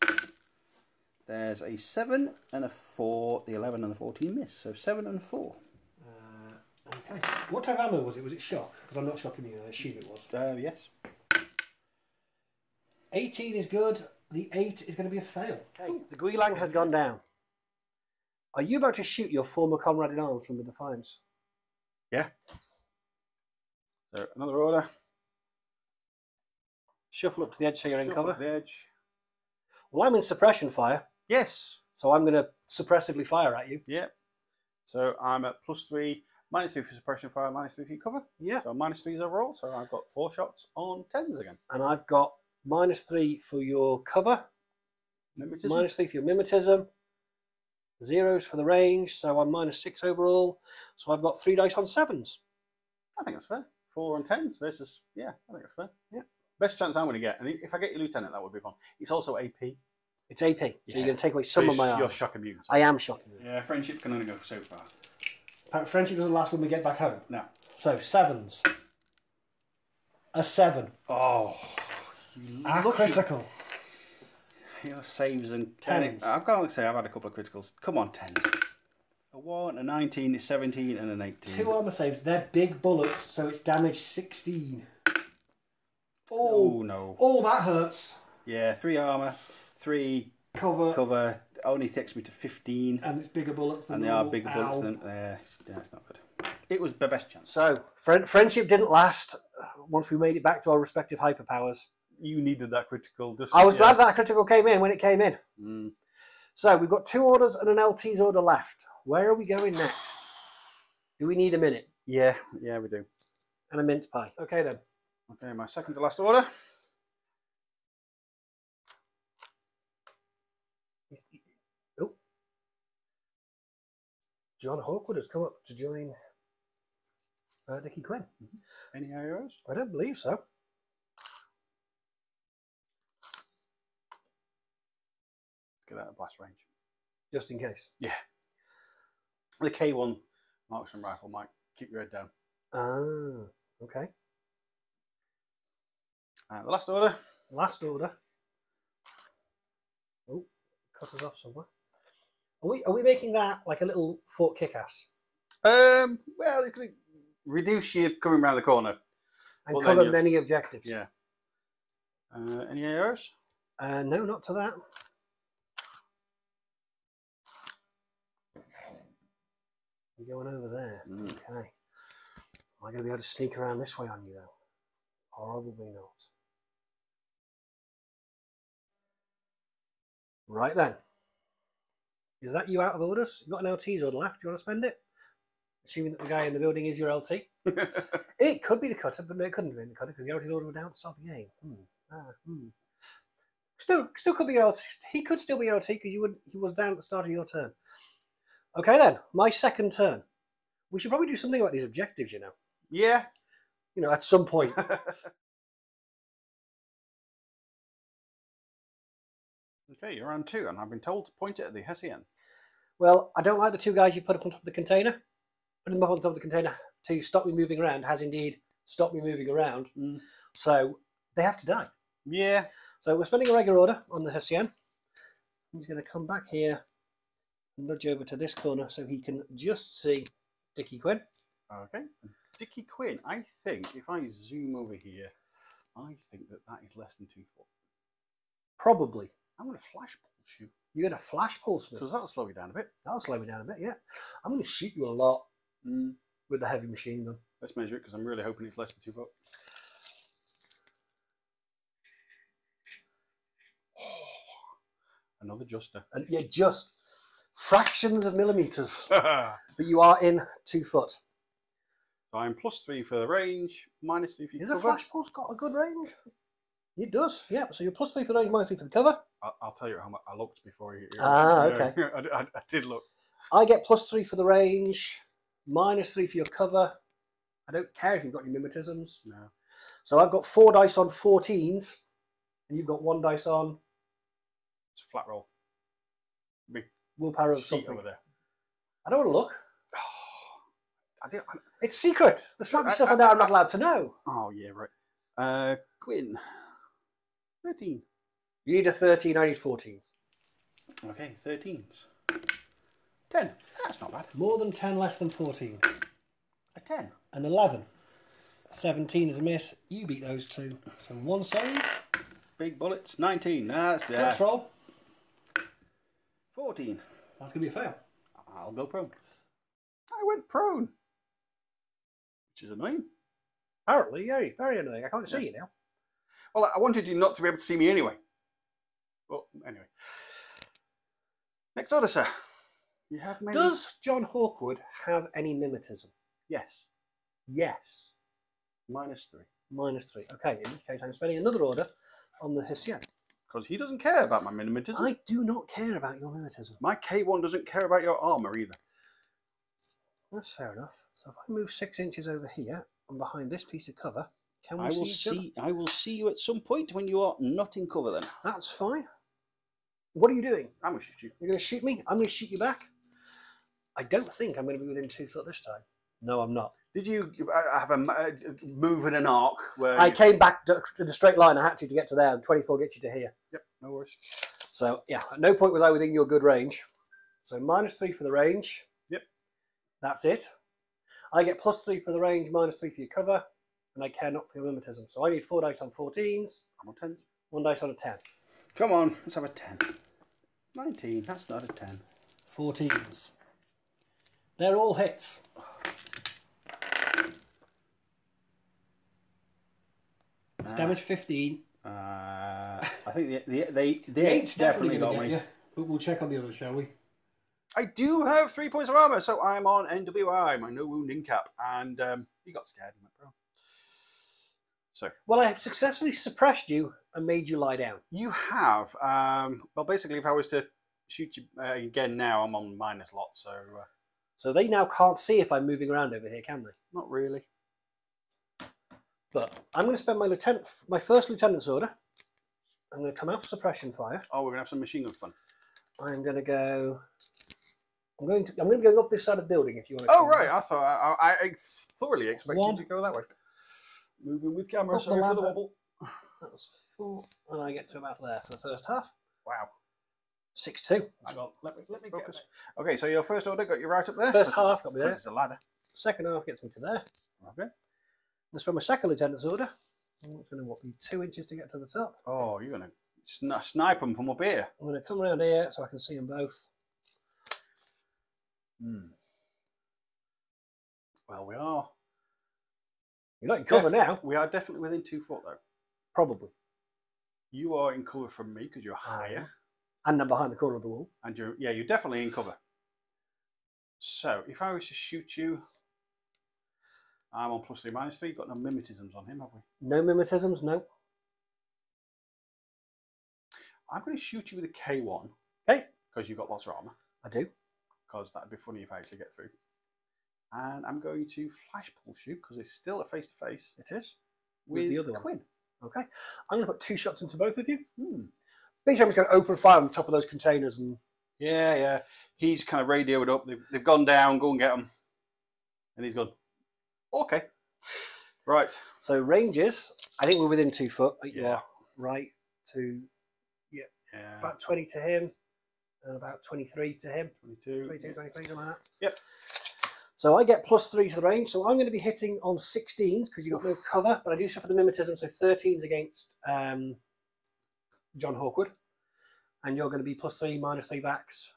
There's a 7 and a 4. The 11 and the 14 miss. So 7 and 4.
Okay. What type of ammo was it? Was it shock? Because I'm not shocking you. I assume it was.
Yes.
18 is good. The 8 is going to be a fail. Okay. The Guilang has gone down. Are you about to shoot your former comrade in arms from the Defiance?
Yeah. So another order.
Shuffle up to the edge so you're in cover.
The edge.
Well, I'm in suppression fire.
Yes.
So I'm going to suppressively fire at you.
Yeah. So I'm at +3, -3 for suppression fire, -3 for cover.
Yeah.
So -3s overall. So I've got 4 shots on 10s again.
And I've got -3 for your cover.
Mimetism.
-3 for your mimetism. 0s for the range. So I'm -6 overall. So I've got 3 dice on 7s.
I think that's fair. 4 on 10s versus, yeah, I think that's fair.
Yeah.
Best chance I'm going to get. And if I get your lieutenant, that would be fun. It's also AP.
It's AP. So
Yeah.
you're going to take away some of my armor.
You're shock immune. So.
I am shocking you.
Yeah, friendship can only go so far.
Friendship doesn't last when we get back home.
No.
So 7s. A 7.
Oh.
Critical.
Your saves and
10s.
I've got to say I've had a couple of criticals. Come on, 10s. A 1, a 19, a 17, and an 18.
2 armor saves. They're big bullets, so it's damage 16.
Oh no.
Oh, that hurts.
Yeah, 3 armor, 3 cover. Only takes me to 15.
And it's bigger bullets than
and they are bigger bullets than yeah, it's not good. It was the best chance.
So friendship didn't last once we made it back to our respective hyperpowers.
You needed that critical.
I was glad that critical came in when it came in.
Mm.
So we've got 2 orders and an LT's order left. Where are we going next? Do we need a minute?
Yeah, we do.
And a mince pie. Okay then.
Okay, my second to last order.
Oh. John Hawkwood has come up to join Nicky Quinn.
Any arrows?
I don't believe so.
Get out of blast range.
Just in case.
Yeah. The K1 marksman rifle might keep your head down.
Ah, okay.
The last order.
Last order. Oh, cut us off somewhere. Are we making that like a little Fort Kick-Ass?
Well, it's going to reduce you coming around the corner.
And cover many objectives.
Yeah. Any arrows?
No, not to that. We're going over there. Okay. Am I going to be able to sneak around this way on you, though? Probably not. Right then. Is that you out of orders? You've got an LT's order left. Do you want to spend it? Assuming that the guy in the building is your LT. It could be the cutter, but no, it couldn't have been the cutter because the LT's order was down at the start of the game. Still could be your LT. He could still be your LT because he was down at the start of your turn. Okay then, my second turn. We should probably do something about these objectives, you know.
Yeah.
You know, at some point.
Okay, you're on 2, and I've been told to point it at the Hessian.
Well, I don't like the 2 guys you put up on top of the container. Putting them up on top of the container to stop me moving around has indeed stopped me moving around. So they have to die.
Yeah.
So we're spending a regular order on the Hessian. He's going to come back here and nudge over to this corner so he can just see Dickie Quinn.
Okay. Dickie Quinn, I think if I zoom over here, I think that is less than 2 foot.
Probably.
I'm going to flash pulse you.
You're going to flash pulse me.
Because that'll slow you down a bit.
That'll slow me down a bit, yeah. I'm going to shoot you a lot with the heavy machine gun.
Let's measure it because I'm really hoping it's less than 2 foot. Another juster.
And yeah, just fractions of millimeters. But you are in 2 foot.
So I'm +3 for the range, -3 for your
Is
cover.
a flash pulse got a good range? It does, yeah. So you're +3 for the range, -3 for the cover.
I'll tell you how much I looked before you.
Okay.
I did look.
I get +3 for the range, -3 for your cover. I don't care if you've got any mimetisms.
No.
So I've got 4 dice on 14s, and you've got 1 dice on.
It's a flat roll. Big
Willpower of
sheet
something.
over there.
I don't want to look.
I did,
It's secret. There's might be stuff on there I'm not allowed to know.
oh yeah, right. Quinn. 13.
You need a 13, I need 14s.
Okay, 13s. 10. That's not bad.
More than 10, less than 14.
A 10.
An 11. 17 is a miss. You beat those two. So 1 save.
Big bullets. 19. That's there.
Good roll.
14.
That's going to be a fail.
I'll go prone. I went prone. Which is annoying.
Apparently, yeah, very annoying. I can't see you now.
Well, I wanted you not to be able to see me anyway. Well, anyway. Next order, sir. You have many...
Does John Hawkwood have any mimetism?
Yes.
Yes.
-3.
-3. Okay, in which case I'm spending another order on the Hessian.
Because he doesn't care about my mimetism.
I do not care about your mimetism.
My K1 doesn't care about your armour either.
That's fair enough. So if I move 6 inches over here and behind this piece of cover, can we
I will
see each other?
I will see you at some point when you are not in cover then.
That's fine. What are you doing?
I'm going to shoot you.
You're going to shoot me? I'm going to shoot you back. I don't think I'm going to be within 2 foot this time. No, I'm not.
Did you have a move in an arc where
I came back in a straight line. I had to get to there, and 24 gets you to here.
Yep, no worries.
So, yeah, at no point was I within your good range. So, -3 for the range.
Yep.
That's it. I get +3 for the range, -3 for your cover, and I care not for your mimetism. So, I need 4 dice on 14s.
I'm on 10s.
1 dice on a 10.
Come on, let's have a 10. 19, that's not a 10.
14s. They're all hits. It's damage 15.
I think they
Eight's
definitely got
gonna
me.
get you, but we'll check on the others, shall we?
I do have 3 points of armour, so I'm on NWI, my no wounding cap, and you got scared and went prone. So,
Well, I have successfully suppressed you and made you lie down.
you have, well, basically, if I was to shoot you again now, I'm on minus lot, so
So they now can't see if I'm moving around over here, can they?
not really.
But I'm going to spend my first lieutenant's order. I'm going to come out for suppression fire.
Oh, we're going to have some machine gun fun.
I'm going to go. I'm going to be going up this side of the building. If you want to.
Oh, right. I thought I thoroughly expected you to go that way. Moving with camera,
Up the
sorry for the
ladder.
wobble.
That was 4, and I get to about there for the first half.
Wow.
6-2.
Hang on, let me focus. Okay, so your first order got you right up there.
First half got me there.
This is a ladder.
Second half gets me to there.
Okay.
I'm going to spend my second lieutenant's order. It's going to be 2 inches to get to the top.
Oh, you're going to snipe them from up here.
I'm going to come around here so I can see them both.
Well, we are.
You're not in cover now.
We are definitely within 2 foot, though.
Probably.
You are in cover from me because you're higher.
And I'm behind the corner of the wall.
And you're definitely in cover. So, if I was to shoot you, I'm on +3, -3. Got no mimetisms on him, have we?
No mimetisms, no.
I'm going to shoot you with a K1.
Okay.
Because you've got lots of armour.
I do.
Because that'd be funny if I actually get through. And I'm going to flash pulse you because it's still a face-to-face.
It is.
With
the other
Quinn.
One. Okay. I'm going to put 2 shots into both of you. Basically, I'm just going to open fire on the top of those containers. And
Yeah. He's kind of radioed up. They've gone down. Go and get them. And he's gone, okay. Right.
So ranges, I think we're within 2 foot. You
Yeah.
are right to, about 20 to him and about 23 to him.
22.
22, 23, something like that.
Yep.
So I get +3 to the range. So I'm going to be hitting on 16s because you've got no cover, but I do suffer the mimetism. So 13s against John Hawkwood. And you're going to be +3, -3 backs.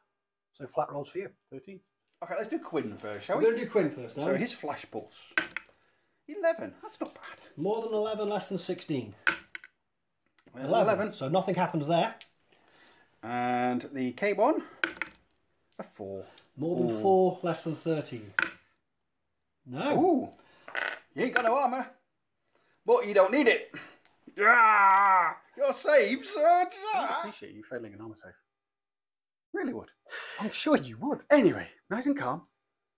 So flat rolls for you.
13. Okay, let's do Quinn first, shall
We're
we?
going to do Quinn first now.
So his flash pulse. 11. That's not bad.
More than 11, less than 16.
11.
So nothing happens there.
And the K1, a 4.
More than 4, less than 13. No.
Ooh. You ain't got no armour. But you don't need it. Ah, your saves. I appreciate you failing an armour save. Really would.
I'm sure you would.
Anyway, nice and calm.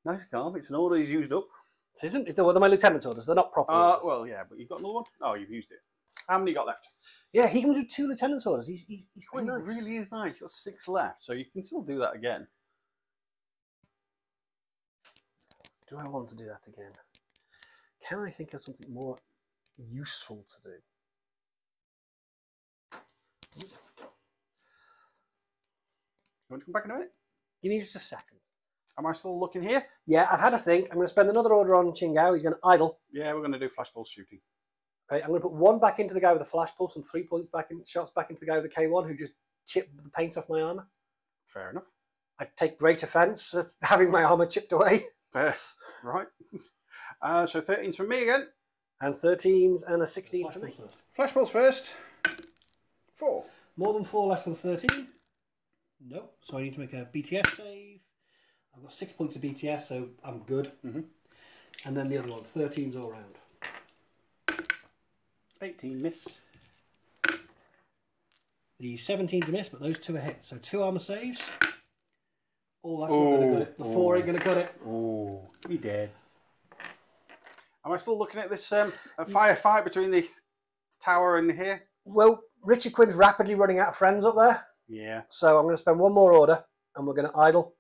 Nice and calm. It's an order he's used up.
It isn't. They're my lieutenant's orders. They're not proper orders.
Well, yeah, but you've got another one? Oh, you've used it. How many you got left?
Yeah, he comes with 2 lieutenant's orders. He's quite
He
nice.
really is nice. You've got 6 left, so you can still do that again.
Do I want to do that again? Can I think of something more useful to do?
You want to come back in a minute?
Give me just a second.
Am I still looking here?
Yeah, I've had a think. I'm going to spend another order on Qingao. He's going to idle.
Yeah, we're going to do flash pulse shooting.
Okay, I'm going to put 1 back into the guy with the flash pulse and 3 points back in shots back into the guy with the K1 who just chipped the paint off my armour.
Fair enough.
I take great offence at having my armour chipped away.
Fair. Right. So 13's for me again.
And 13s and a 16 for me.
Flash pulse first. 4.
More than 4, less than 13? Nope. So I need to make a BTS save. I've got 6 points of BTS, so I'm good. And then the other one, 13s all round.
18 miss.
The 17's a miss, but those 2 are hits. So 2 armour saves. Oh, that's not going to cut it. The 4 ain't going to cut it.
Oh, we dead. Am I still looking at this firefight between the tower and here?
Well, Richard Quinn's rapidly running out of friends up there.
Yeah.
So I'm going to spend 1 more order, and we're going to idle.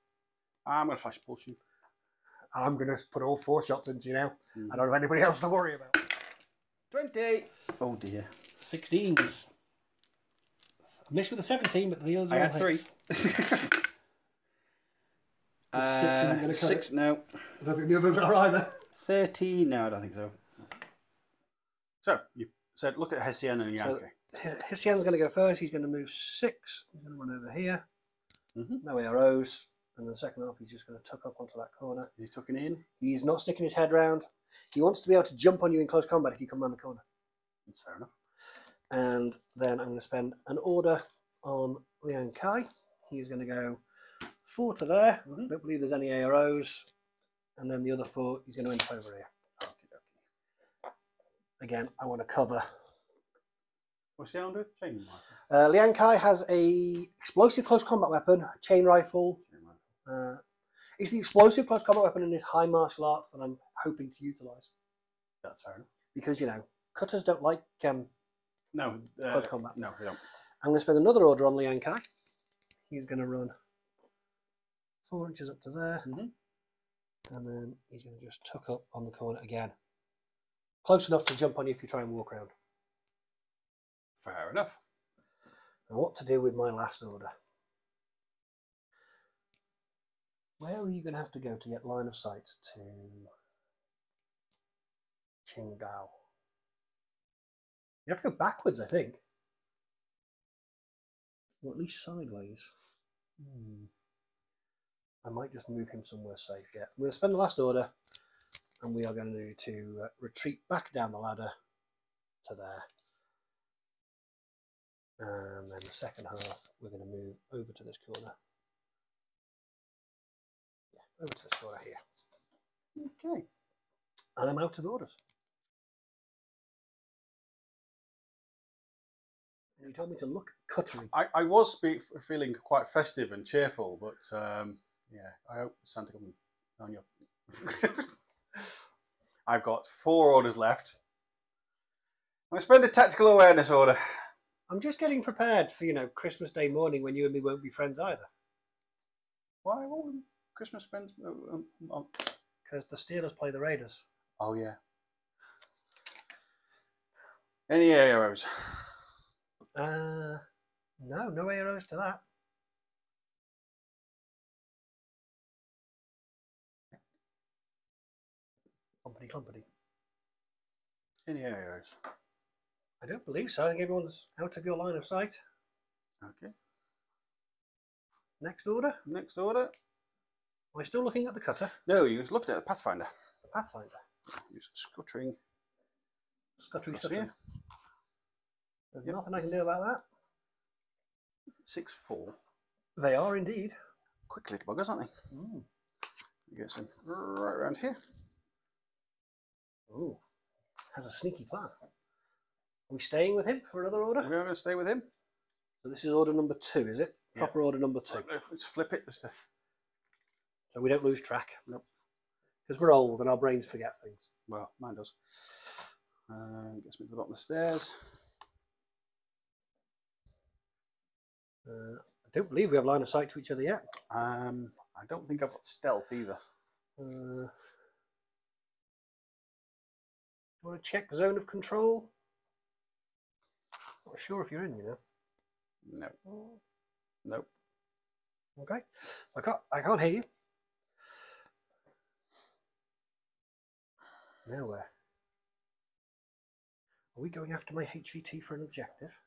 I'm going to flash pulse you.
I'm going to put all 4 shots into you now. I don't have anybody else to worry about.
20. Oh dear.
16s. I missed with the 17, but the others are
I
all
had 3.
hits. The 6 isn't going to cut
6
it.
no.
I don't think the others are either.
13. No, I don't think so. So you said look at Hessian and Yankee.
So Hessian's going to go first. He's going to move 6. He's going to run over here. No arrows. And the second half, he's just going to tuck up onto that corner.
Is he tucking in?
He's not sticking his head round. He wants to be able to jump on you in close combat if you come around the corner.
That's fair enough.
And then I'm going to spend an order on Liang Kai. He's going to go 4 to there. I don't believe there's any AROs. And then the other 4, he's going to end up over here.
Okay.
Again, I want to cover.
What's he on with? Chain rifle.
Liang Kai has a explosive close combat weapon, chain rifle. It's the explosive close combat weapon in his high martial arts that I'm hoping to utilise.
That's fair enough.
Because, you know, cutters don't like
No.
close combat.
No, they don't.
I'm going to spend another order on Liang Kai. He's going to run 4 inches up to there. And then he's going to just tuck up on the corner again. Close enough to jump on you if you try and walk around.
Fair enough.
Now what to do with my last order? Where are you going to have to go to get line of sight to Qingao? You have to go backwards, I think. Or at least sideways. I might just move him somewhere safe. Yeah, I'm going to spend the last order, and we are going to do to retreat back down the ladder to there. And then the second half, we're going to move over to this corner. Yeah, over to this corner here.
Okay.
And I'm out of orders. And you told me to look cuttery.
I was feeling quite festive and cheerful, but yeah, I hope Santa comes on you. I've got 4 orders left. I spend a tactical awareness order.
I'm just getting prepared for, you know, Christmas Day morning when you and me won't be friends either.
Why won't Christmas friends?
Because the Steelers play the Raiders.
Oh yeah. Any arrows?
No, no arrows to that. Company.
Any arrows?
I don't believe so. I think everyone's out of your line of sight.
Okay.
Next order.
Next order.
Am I still looking at the cutter?
No, you was looking at the Pathfinder.
Pathfinder.
Use scuttering.
Scuttery,
Across
stuttering.
here.
There's
Yep.
nothing I can do about that.
6-4.
They are indeed.
Quick little buggers, aren't they?
Mm.
Get some right around here.
Ooh, has a sneaky plan. Are we staying with him for another order?
We're going to stay with him.
So this is order number 2, is it?
Yeah.
Proper order number 2.
Let's flip it.
So we don't lose track.
Nope.
Because we're old and our brains forget things.
Well, mine does. Gets me to the bottom of the stairs.
I don't believe we have line of sight to each other yet.
I don't think I've got stealth either.
You want to check zone of control? Not sure if you're in, you know.
No. Nope.
Okay. I can't hear you. Now where? Are we going after my HVT for an objective?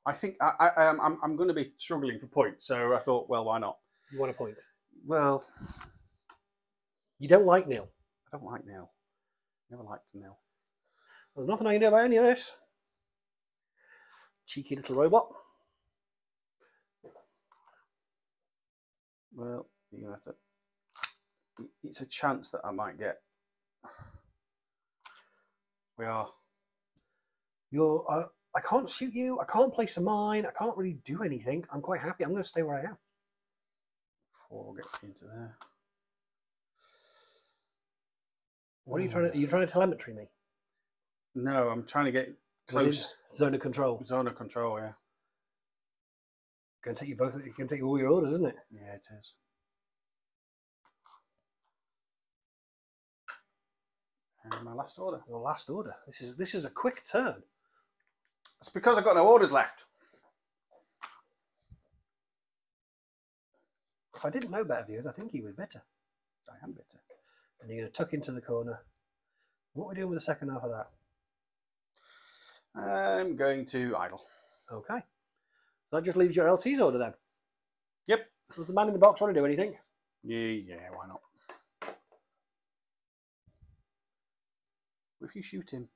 I think I'm going to be struggling for points, so I thought, well, why not?
You want a point?
Well,
You don't like nil.
I don't like nil. Never liked nil.
There's nothing I can do about any of this. Cheeky little robot.
Well, you're going to have to... It's a chance that I might get. We are.
You're... I can't shoot you. I can't place a mine. I can't really do anything. I'm quite happy. I'm going to stay where I am.
4 gets into there.
What are you trying to... Are you trying to telemetry me?
No, I'm trying to get
Within
close.
zone of control.
Zone of control, yeah.
Going to take you both. It can take you all your orders, isn't it?
Yeah, it is. And my last order.
Your last order. This is a quick turn.
It's because I've got no orders left.
If I didn't know better, viewers, I think he was bitter.
I am bitter.
And you're going to tuck into the corner. What are we doing with the second half of that?
I'm going to idle.
Okay. So that just leaves your LT's order then.
Yep.
Does the man in the box want to do anything?
Yeah, why not? If you shoot him.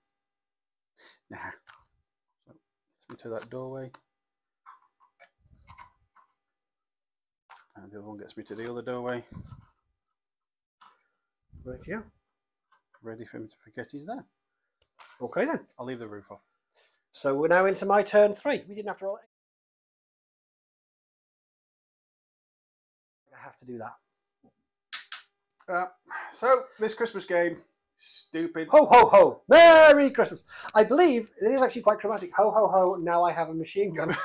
Nah. So, let's me to that doorway. And the other one gets me to the other doorway.
Right, yeah.
Ready for him to forget he's there.
Okay then.
I'll leave the roof off.
So we're now into my turn 3. We didn't have to roll. I have to do that.
So, this Christmas game, stupid.
Ho ho ho! Merry Christmas! I believe it is actually quite chromatic. Ho ho ho! Now I have a machine gun,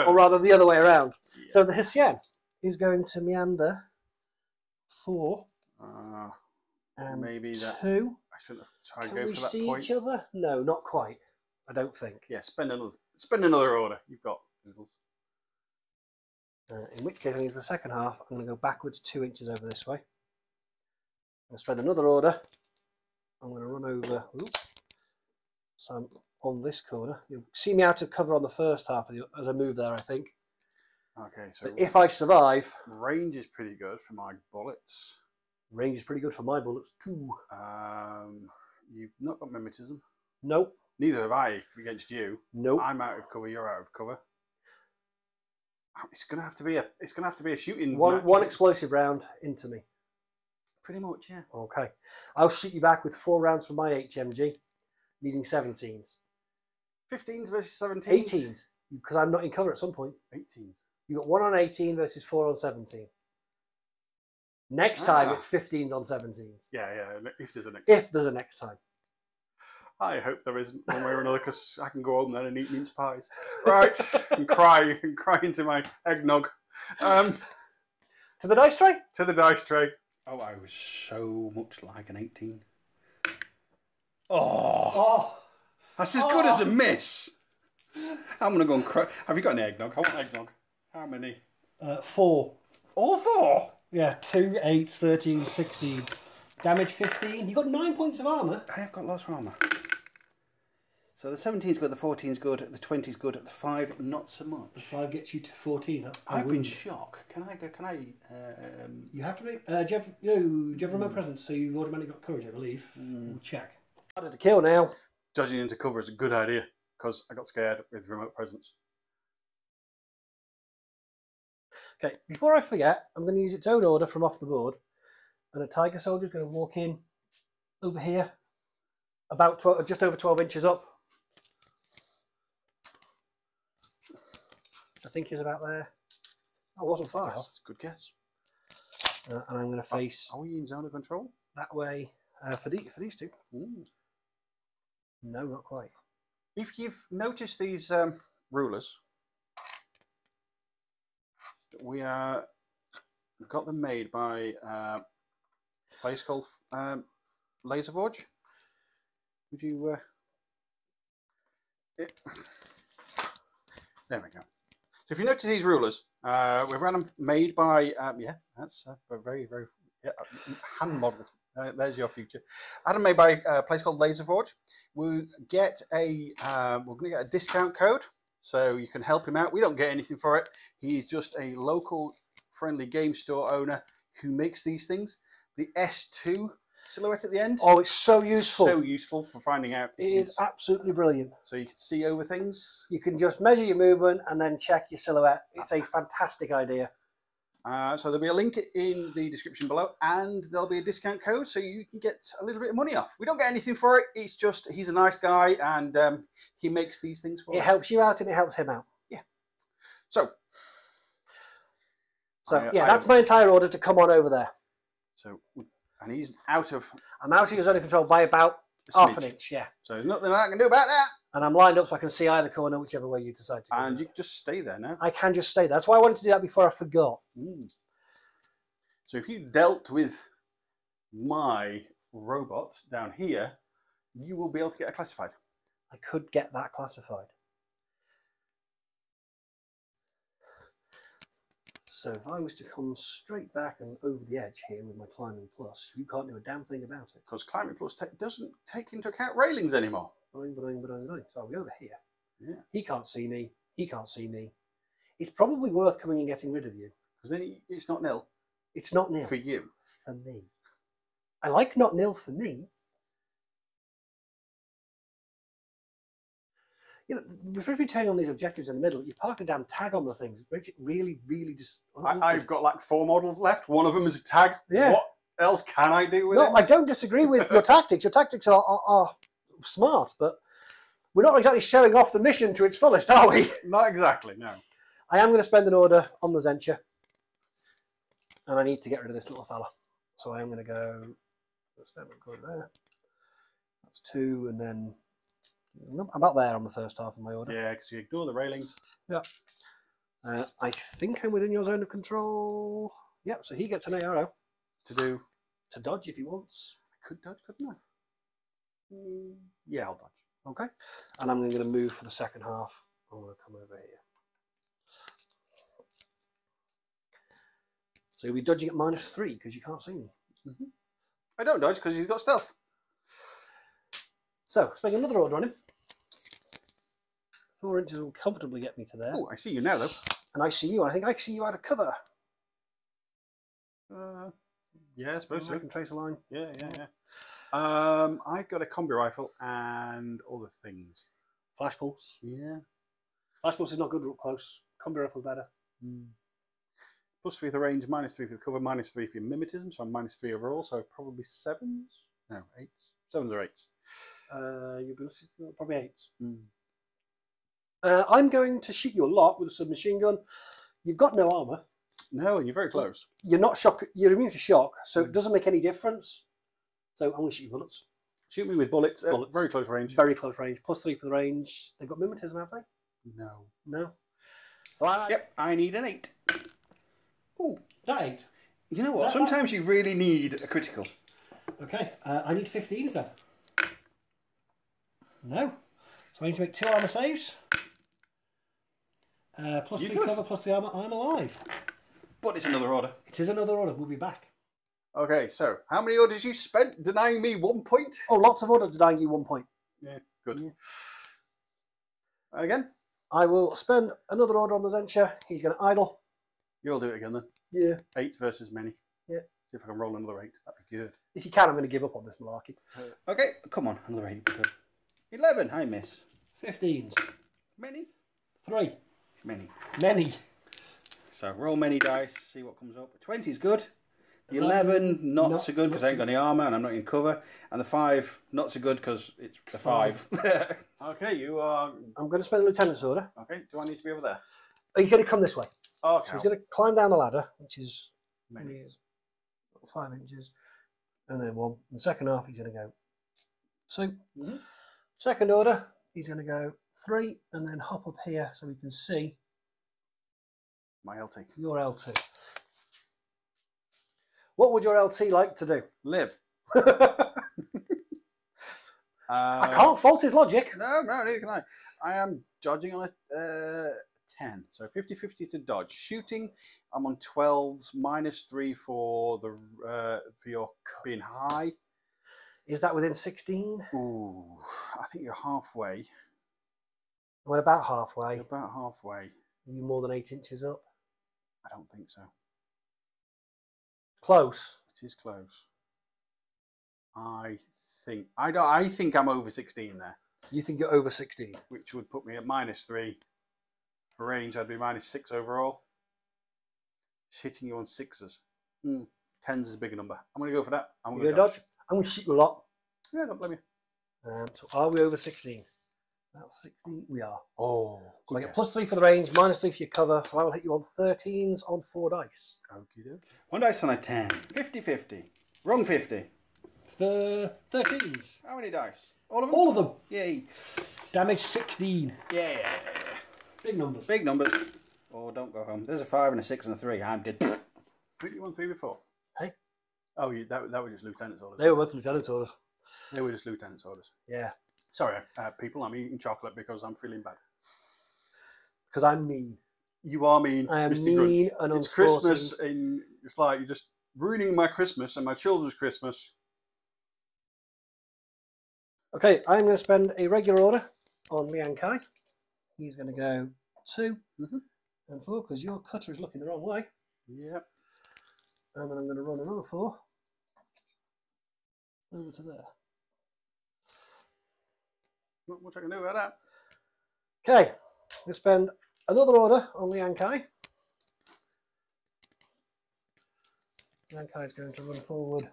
or rather the other way around. Yeah. So the Hessian is going to meander 4 and
maybe
2.
I shouldn't have tried to go for that point. Can we
see each other? No, not quite. I don't think.
Yeah, spend another order. You've got noodles.
In which case, I use the second half. I'm going to go backwards 2 inches over this way. I'm going to spend another order. I'm going to run over. Oops. So I'm on this corner. You'll see me out of cover on the first half of as I move there, I think.
Okay, so
but if I survive,
range is pretty good for my bullets.
Range is pretty good for my bullets too.
You've not got mimetism.
Nope.
Neither have I against you.
Nope.
I'm out of cover. You're out of cover. It's gonna have to be a shooting.
One explosive round into me.
Pretty much, yeah.
Okay. I'll shoot you back with 4 rounds from my HMG, needing 17s.
15s versus 17s.
18s, because I'm not in cover at some point.
18s.
You got 1 on 18 versus 4 on 17. Next time it's 15s on 17s.
Yeah. If there's a next.
If there's a next time.
I hope there isn't one way or another, because I can go home then and eat mince pies. Right, and cry into my eggnog.
To the dice tray?
To the dice tray. Oh, I was so much like an 18. Oh. That's as good as a miss. I'm going to go and cry. Have you got any eggnog? I want eggnog. How many?
4.
All 4?
Yeah, 2, 8, 13, 16. Damage 15. You got 9 points of armour.
I have got lots of armour. So the 17's good, the 14's good, the 20's good, the 5 not so much.
The 5 gets you to 14. That's
I've been shocked. Can I go? Can I?
You have to make. Do you have remote presence? So you've automatically got courage, I believe. We'll check. Harder to kill now.
Dodging into cover is a good idea because I got scared with remote presence.
Okay, before I forget, I'm going to use its own order from off the board, and a tiger soldier is going to walk in over here, about 12, just over 12 inches up. I think he's about there. I wasn't far off.
That's a good guess.
And I'm going to face.
Are we in zone of control?
That way for these two.
Ooh.
No, not quite.
If you've noticed these rulers, we've got them made by a place called Laserforge. Would you? There we go. So if you notice these rulers, we've got them made by yeah, that's a very hand modelled. There's your future. Adam made by a place called Laserforge. We get a we're going to get a discount code, so you can help him out. We don't get anything for it. He's just a local friendly game store owner who makes these things. The S2 silhouette at the end.
Oh, it's so useful.
So useful for finding out.
It is absolutely brilliant.
So you can see over things.
You can just measure your movement and then check your silhouette. It's a fantastic idea.
So there'll be a link in the description below, and there'll be a discount code so you can get a little bit of money off. We don't get anything for it. It's just he's a nice guy, and he makes these things for us.
It helps you out and it helps him out.
Yeah. So
yeah, that's my entire order to come on over there.
So, and he's out of.
I'm out of your zone of control by about half an inch. Yeah.
So there's nothing I can do about that.
And I'm lined up so I can see either corner, whichever way you decide to go.
And you can just stay there now.
I can just stay there. That's why I wanted to do that before I forgot.
So if you dealt with my robot down here, you will be able to get it classified.
I could get that classified. So if I was to come straight back and over the edge here with my climbing plus, you can't do a damn thing about it.
Because climbing plus doesn't take into account railings anymore.
So I'll go over here.
Yeah.
He can't see me. He can't see me. It's probably worth coming and getting rid of you.
Because then it's not nil.
It's not nil.
For you.
For me. I like not nil for me. You know, we're supposed to be turning on these objectives in the middle. You park a damn tag on the things. It makes it really just...
I've got like 4 models left. One of them is a tag.
Yeah.
What else can I do with it?
No, I don't disagree with your tactics. Your tactics are smart, but we're not exactly showing off the mission to its fullest, are we?
Not exactly, no.
I am going to spend an order on the Zentia, and I need to get rid of this little fella. So I am going to go there. That's 2, and then I'm about there on the first half of my order.
Yeah, because you ignore the railings.
Yeah. I think I'm within your zone of control. Yep, so he gets an arrow.
To
dodge if he wants.
I could dodge, couldn't I? Yeah, I'll dodge.
Okay. And I'm going to move for the second half. I'm going to come over here. So you'll be dodging at -3 because you can't see me.
I don't dodge because he's got stealth.
So, let's make another order on him. 4 inches will comfortably get me to there.
Oh, I see you now, though.
And I see you, and I think I see you out of cover.
Yeah, I suppose so.
I can trace a line.
Yeah. I've got a combi rifle and other things.
Flash pulse.
Yeah.
Flash pulse is not good up close. Combi rifle's better.
+3 for the range, -3 for the cover, -3 for your mimetism. So I'm -3 overall. So probably 7s. No, 8s. 7s or 8s.
You're probably 8s. I'm going to shoot you a lot with a submachine gun. You've got no armor.
No, you're very close.
You're not shock. You're immune to shock, so it doesn't make any difference. So I'm going to shoot you bullets.
Shoot me with bullets. Very close range.
Very close range. +3 for the range. They've got mimetism, have they?
No.
No.
Yep, I need an 8.
Oh, that 8.
You know what? Sometimes you really need a critical.
Okay, I need 15s then. No. So I need to make 2 armor saves. +3 cover, +3 armor. I'm alive.
But it's another order.
It is another order. We'll be back.
Okay, so how many orders you spent denying me 1 point?
Oh, lots of orders denying you 1 point.
Yeah, good. Again?
I will spend another order on the Zencha. He's going to idle.
You'll do it again then.
Yeah.
8 versus many.
Yeah.
See if I can roll another 8. That'd be good.
If you can, I'm going to give up on this malarkey.
Okay, come on, another 8. 11. I miss.
15s.
Many?
3.
Many.
Many.
So roll many dice, see what comes up. 20 is good. The 11, not so good because I ain't got any armour and I'm not in cover. And the 5, not so good because it's the 5. Okay, you are...
I'm going to spend a lieutenant's order.
Okay, do I need to be over there?
He's going to come this way.
Okay.
So he's going to climb down the ladder, which is
Many.
5 inches. And then 1. In the second half, he's going to go 2. Second order, he's going to go 3 and then hop up here so we can see
My LT.
your LT. What would your LT like to do?
Live.
I can't fault his logic.
No, neither can I. I am dodging on a 10. So 50-50 to dodge. Shooting, I'm on 12s, -3 for the for your being high.
Is that within 16?
Ooh, I think you're halfway.
What about halfway?
You're about halfway.
Are you more than 8 inches up?
I don't think so.
Close.
It is close. I think I'm over 16 there,
You think you're over 16?
which would put me at -3. For range, I'd be -6 overall. Hitting you on 6s. 10s is a bigger number. I'm going to go for that. I'm
You're going to dodge? I'm going to shoot you a lot.
Yeah, don't blame me.
So are we over 16? That's 16. We are.
Oh,
So I get +3 for the range, -3 for your cover. So I will hit you on 13s on 4 dice.
Okie dokie. 1 dice on a 10. 50-50. Wrong 50.
13s.
How many dice? All of them?
All of them.
Yay.
Damage 16.
Yeah.
Big numbers.
Big numbers. Oh, don't go home. There's a 5 and a 6 and a 3. I'm dead. Didn't you want 3 before?
Hey?
Oh, that were just lieutenant's orders.
They were both lieutenant's orders.
They were just lieutenant's orders.
Yeah.
Sorry, people, I'm eating chocolate because I'm feeling bad.
Because I'm mean.
You are mean,
I am
Mr.
mean
Grunch.
and
It's
unsporting.
Christmas, and it's like you're just ruining my Christmas and my children's Christmas.
Okay, I'm going to spend a regular order on Liang Kai. He's going to go 2 and 4 because your cutter is looking the wrong way.
Yep.
And then I'm going to run another 4 over to there.
Not much I can do about that.
Okay, we'll spend another order on Liang Kai. Liang Kai is going to run forward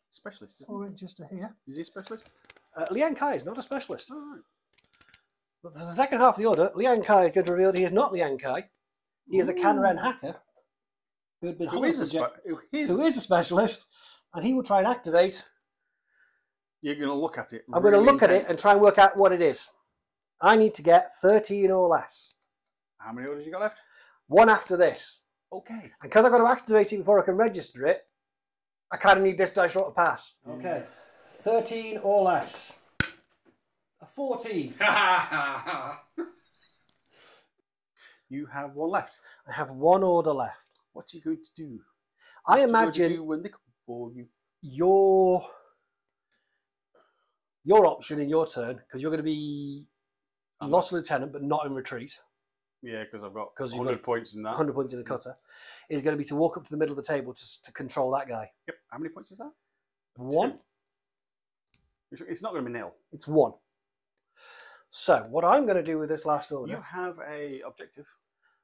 Specialist, isn't
4 inches to here.
he? Is he a specialist?
Liang Kai is not a specialist.
All right.
But for the second half of the order, Liang Kai is going to reveal that he is not Liang Kai. He is a Kanren hacker who had been
Who is a
specialist, and he will try and activate.
You're going to look at it.
I'm going to look at it and try and work out what it is. I need to get 13 or less.
How many orders you got left?
1 after this.
Okay.
And because I've got to activate it before I can register it, I kind of need this dice roll to pass. Okay. 13 or less. A 14.
You have 1 left.
I have 1 order left.
What's he going to do?
I
What's he going
imagine
to do when they come for you?
your option in your turn, because you're going to be lost lieutenant but not in retreat,
Yeah, because I've got
'Cause you've
100
got
points in that.
100 points in the cutter, is going to be to walk up to the middle of the table to control that guy.
Yep. How many points is that?
1.
2. It's not going to be nil.
It's 1. So what I'm going to do with this last order,
You have a objective.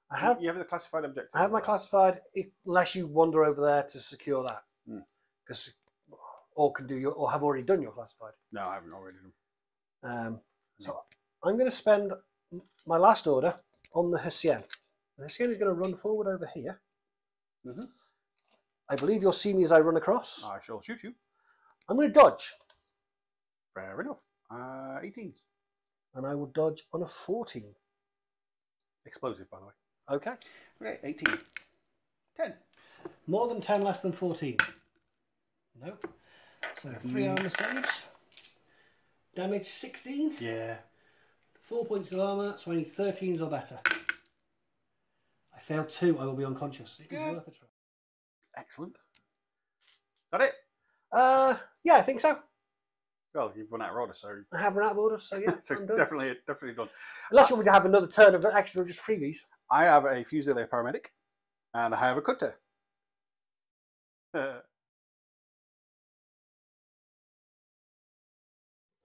I have
You have the classified objective.
I have my classified, unless you wander over there to secure that, because or have already done your classified.
No, I haven't already done.
So I'm going to spend my last order on the Hessian. The Hessian is going to run forward over here. I believe you'll see me as I run across.
I shall shoot you.
I'm going to dodge.
Fair enough. 18s.
And I will dodge on a 14.
Explosive, by the way.
Okay.
Okay, 18. 10.
More than 10, less than 14. Nope. So 3 armor saves. Damage 16.
Yeah.
4 points of armor, so I need 13s or better. I failed 2, I will be unconscious. It is worth a try.
Excellent. That it?
Yeah, I think so.
Well, you've run out of orders, so
I have run out of orders, so yeah,
so
I'm done.
definitely done.
Unless you want me to have another turn of extra just freebies.
I have a Fusilia paramedic, and I have a cutter.
So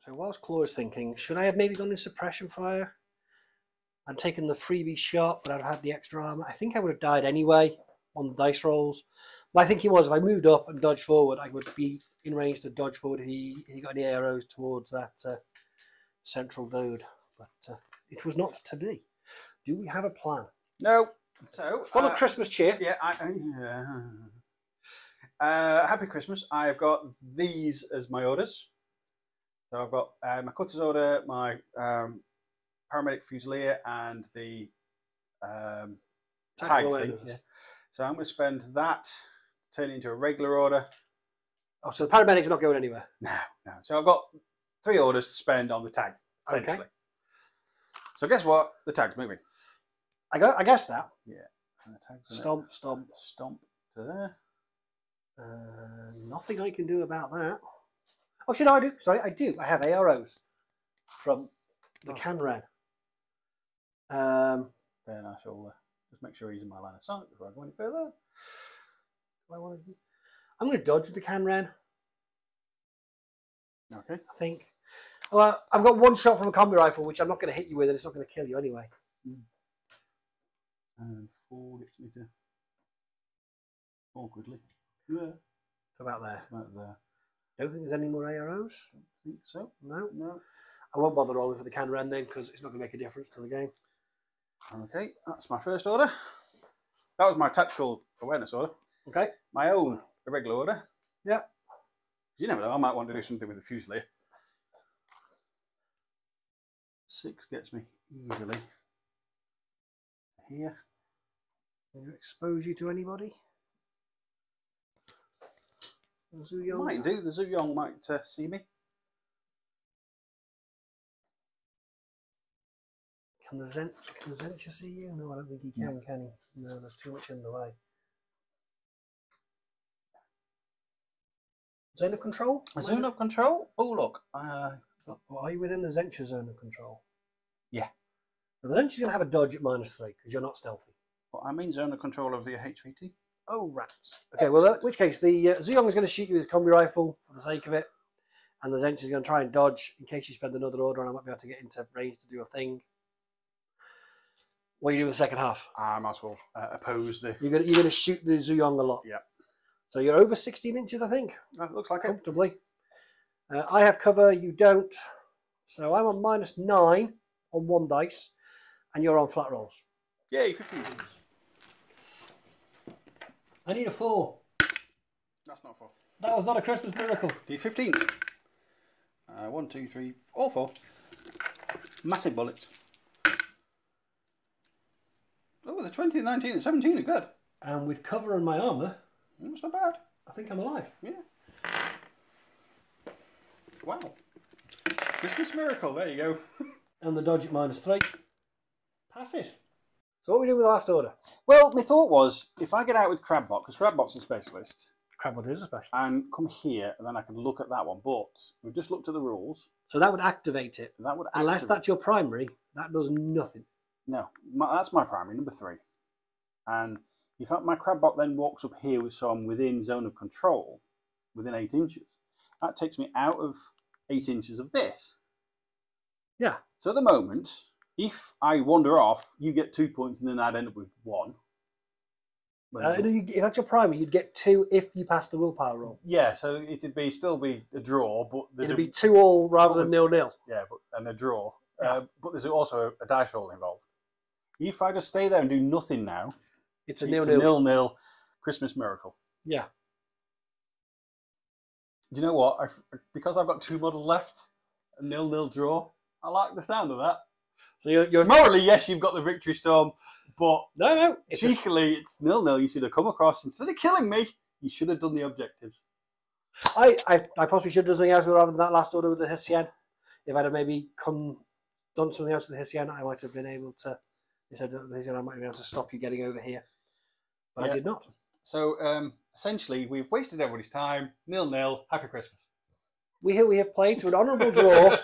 whilst Claw is thinking, should I have maybe gone in suppression fire and taken the freebie shot, but I'd have had the extra armor? I think I would have died anyway on the dice rolls. My thinking was if I moved up and dodged forward, I would be in range to dodge forward. He got any arrows towards that central dude, but it was not to be. Do we have a plan?
No. So
full of Christmas cheer.
Yeah. Happy Christmas. I've got these as my orders. So I've got my cutter's order, my paramedic Fusilier, and the tag things. Yeah. So I'm going to spend that, turn it into a regular order.
Oh, so the paramedic's not going anywhere?
No. So I've got 3 orders to spend on the tag, essentially. Okay. So guess what? The tag's moving.
I guess that.
Yeah. And the tag's
stomp
to there.
Nothing I can do about that. Oh, should I do? Sorry, I do. I have arrows from the Canran.
Then I shall just make sure he's in my line of sight before I go any further.
I'm going to dodge with the Canran.
Okay.
I think. Well, I've got 1 shot from a combi rifle, which I'm not going to hit you with, and it's not going to kill you anyway.
And 4 gets me to awkwardly. Yeah.
About there.
About there.
Don't think there's any more arrows.
Don't think so.
No. I won't bother rolling for the Canran then because it's not going to make a difference to the game.
Okay, that's my first order. That was my tactical awareness order.
Okay.
My own irregular order.
Yeah.
You never know, I might want to do something with the Fusilier. 6 gets me easily here.
Can you expose you to anybody?
ZhuYong might do. The ZhuYong might see me.
Can the Zencha see you? No, I don't think he can he? No, there's too much in the way. Zone of control?
Zone of control? Oh, look.
Are you within the Zencha zone of control?
Yeah.
Now, the Zencha's going to have a dodge at -3 because you're not stealthy.
Well, I'm in zone of control of the HVT.
Oh, rats. Okay, well, in which case, the ZhuYong is going to shoot you with a combi rifle for the sake of it, and the Zencha is going to try and dodge in case you spend another order and I might be able to get into range to do a thing. What do you do in the second half?
I might as well oppose the...
You're going to shoot the ZhuYong a lot.
Yeah.
So you're over 16 inches, I think.
That looks like
comfortably. I have cover, you don't. So I'm on -9 on 1 dice, and you're on flat rolls.
Yay, 15 inches.
I need a 4.
That's not 4.
That was not a Christmas miracle.
Need 15. 1, 2, 3, all 4. Massive bullets. Oh, the 20, 19, and 17 are good.
And with cover and my armour,
that's not bad.
I think I'm alive.
Yeah. Wow. Christmas miracle, there you go.
And the dodge at -3. Passes. So what are we doing with the last order?
Well, my thought was, if I get out with Crabbot, because Crabbot's a specialist.
Crabbot is a specialist.
And come here, and then I can look at that one. But we've just looked at the rules.
So that would activate it.
That would
Unless that's your primary, that does nothing.
No, that's my primary, number 3. And if my Crabbot then walks up here, so I'm within zone of control, within 8 inches, that takes me out of 8 inches of this.
Yeah.
So at the moment, if I wander off, you get 2 points, and then I'd end up with 1.
If that's your primary, you'd get 2 if you pass the willpower roll.
Yeah, so it'd still be a draw, but
it'd be 2 all rather than 0-0.
Yeah, and a draw. Yeah. But there's also a dice roll involved. If I just stay there and do nothing now,
it's a 0-0
Christmas miracle.
Yeah.
Do you know what? Because I've got 2 models left, a 0-0 draw. I like the sound of that.
So you're
morally, yes, you've got the victory storm, but
no,
cheekily, it's 0-0. You should have come across instead of killing me. You should have done the objectives.
I possibly should have done something else rather than that last order with the Hessian. If I'd have maybe done something else with the Hessian, I might have been able to. Instead of the Hessian, I might have been able to stop you getting over here, but yeah. I did not.
So essentially, we've wasted everybody's time. 0-0. Happy Christmas.
we have played to an honourable draw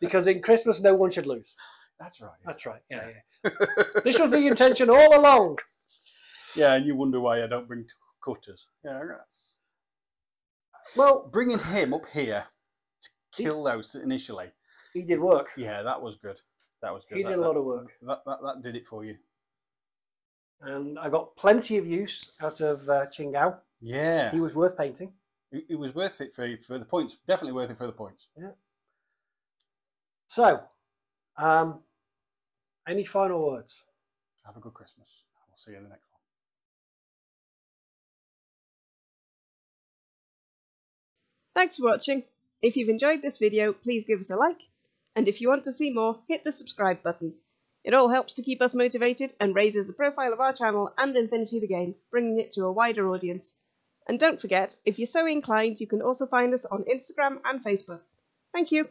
because in Christmas no one should lose.
That's right.
That's right. Yeah. This was the intention all along.
Yeah, and you wonder why I don't bring cutters. Yeah, that's...
Well,
bringing him up here to kill those initially.
He did work.
Yeah, that was good. That was good.
He did a lot of work.
That did it for you.
And I got plenty of use out of Jing.
Yeah.
He was worth painting.
It was worth it for the points. Definitely worth it for the points.
Yeah. So, any final words?
Have a good Christmas. We'll see you in the next one.
Thanks for watching. If you've enjoyed this video, please give us a like. And if you want to see more, hit the subscribe button. It all helps to keep us motivated and raises the profile of our channel and Infinity the game, bringing it to a wider audience. And don't forget, if you're so inclined, you can also find us on Instagram and Facebook. Thank you!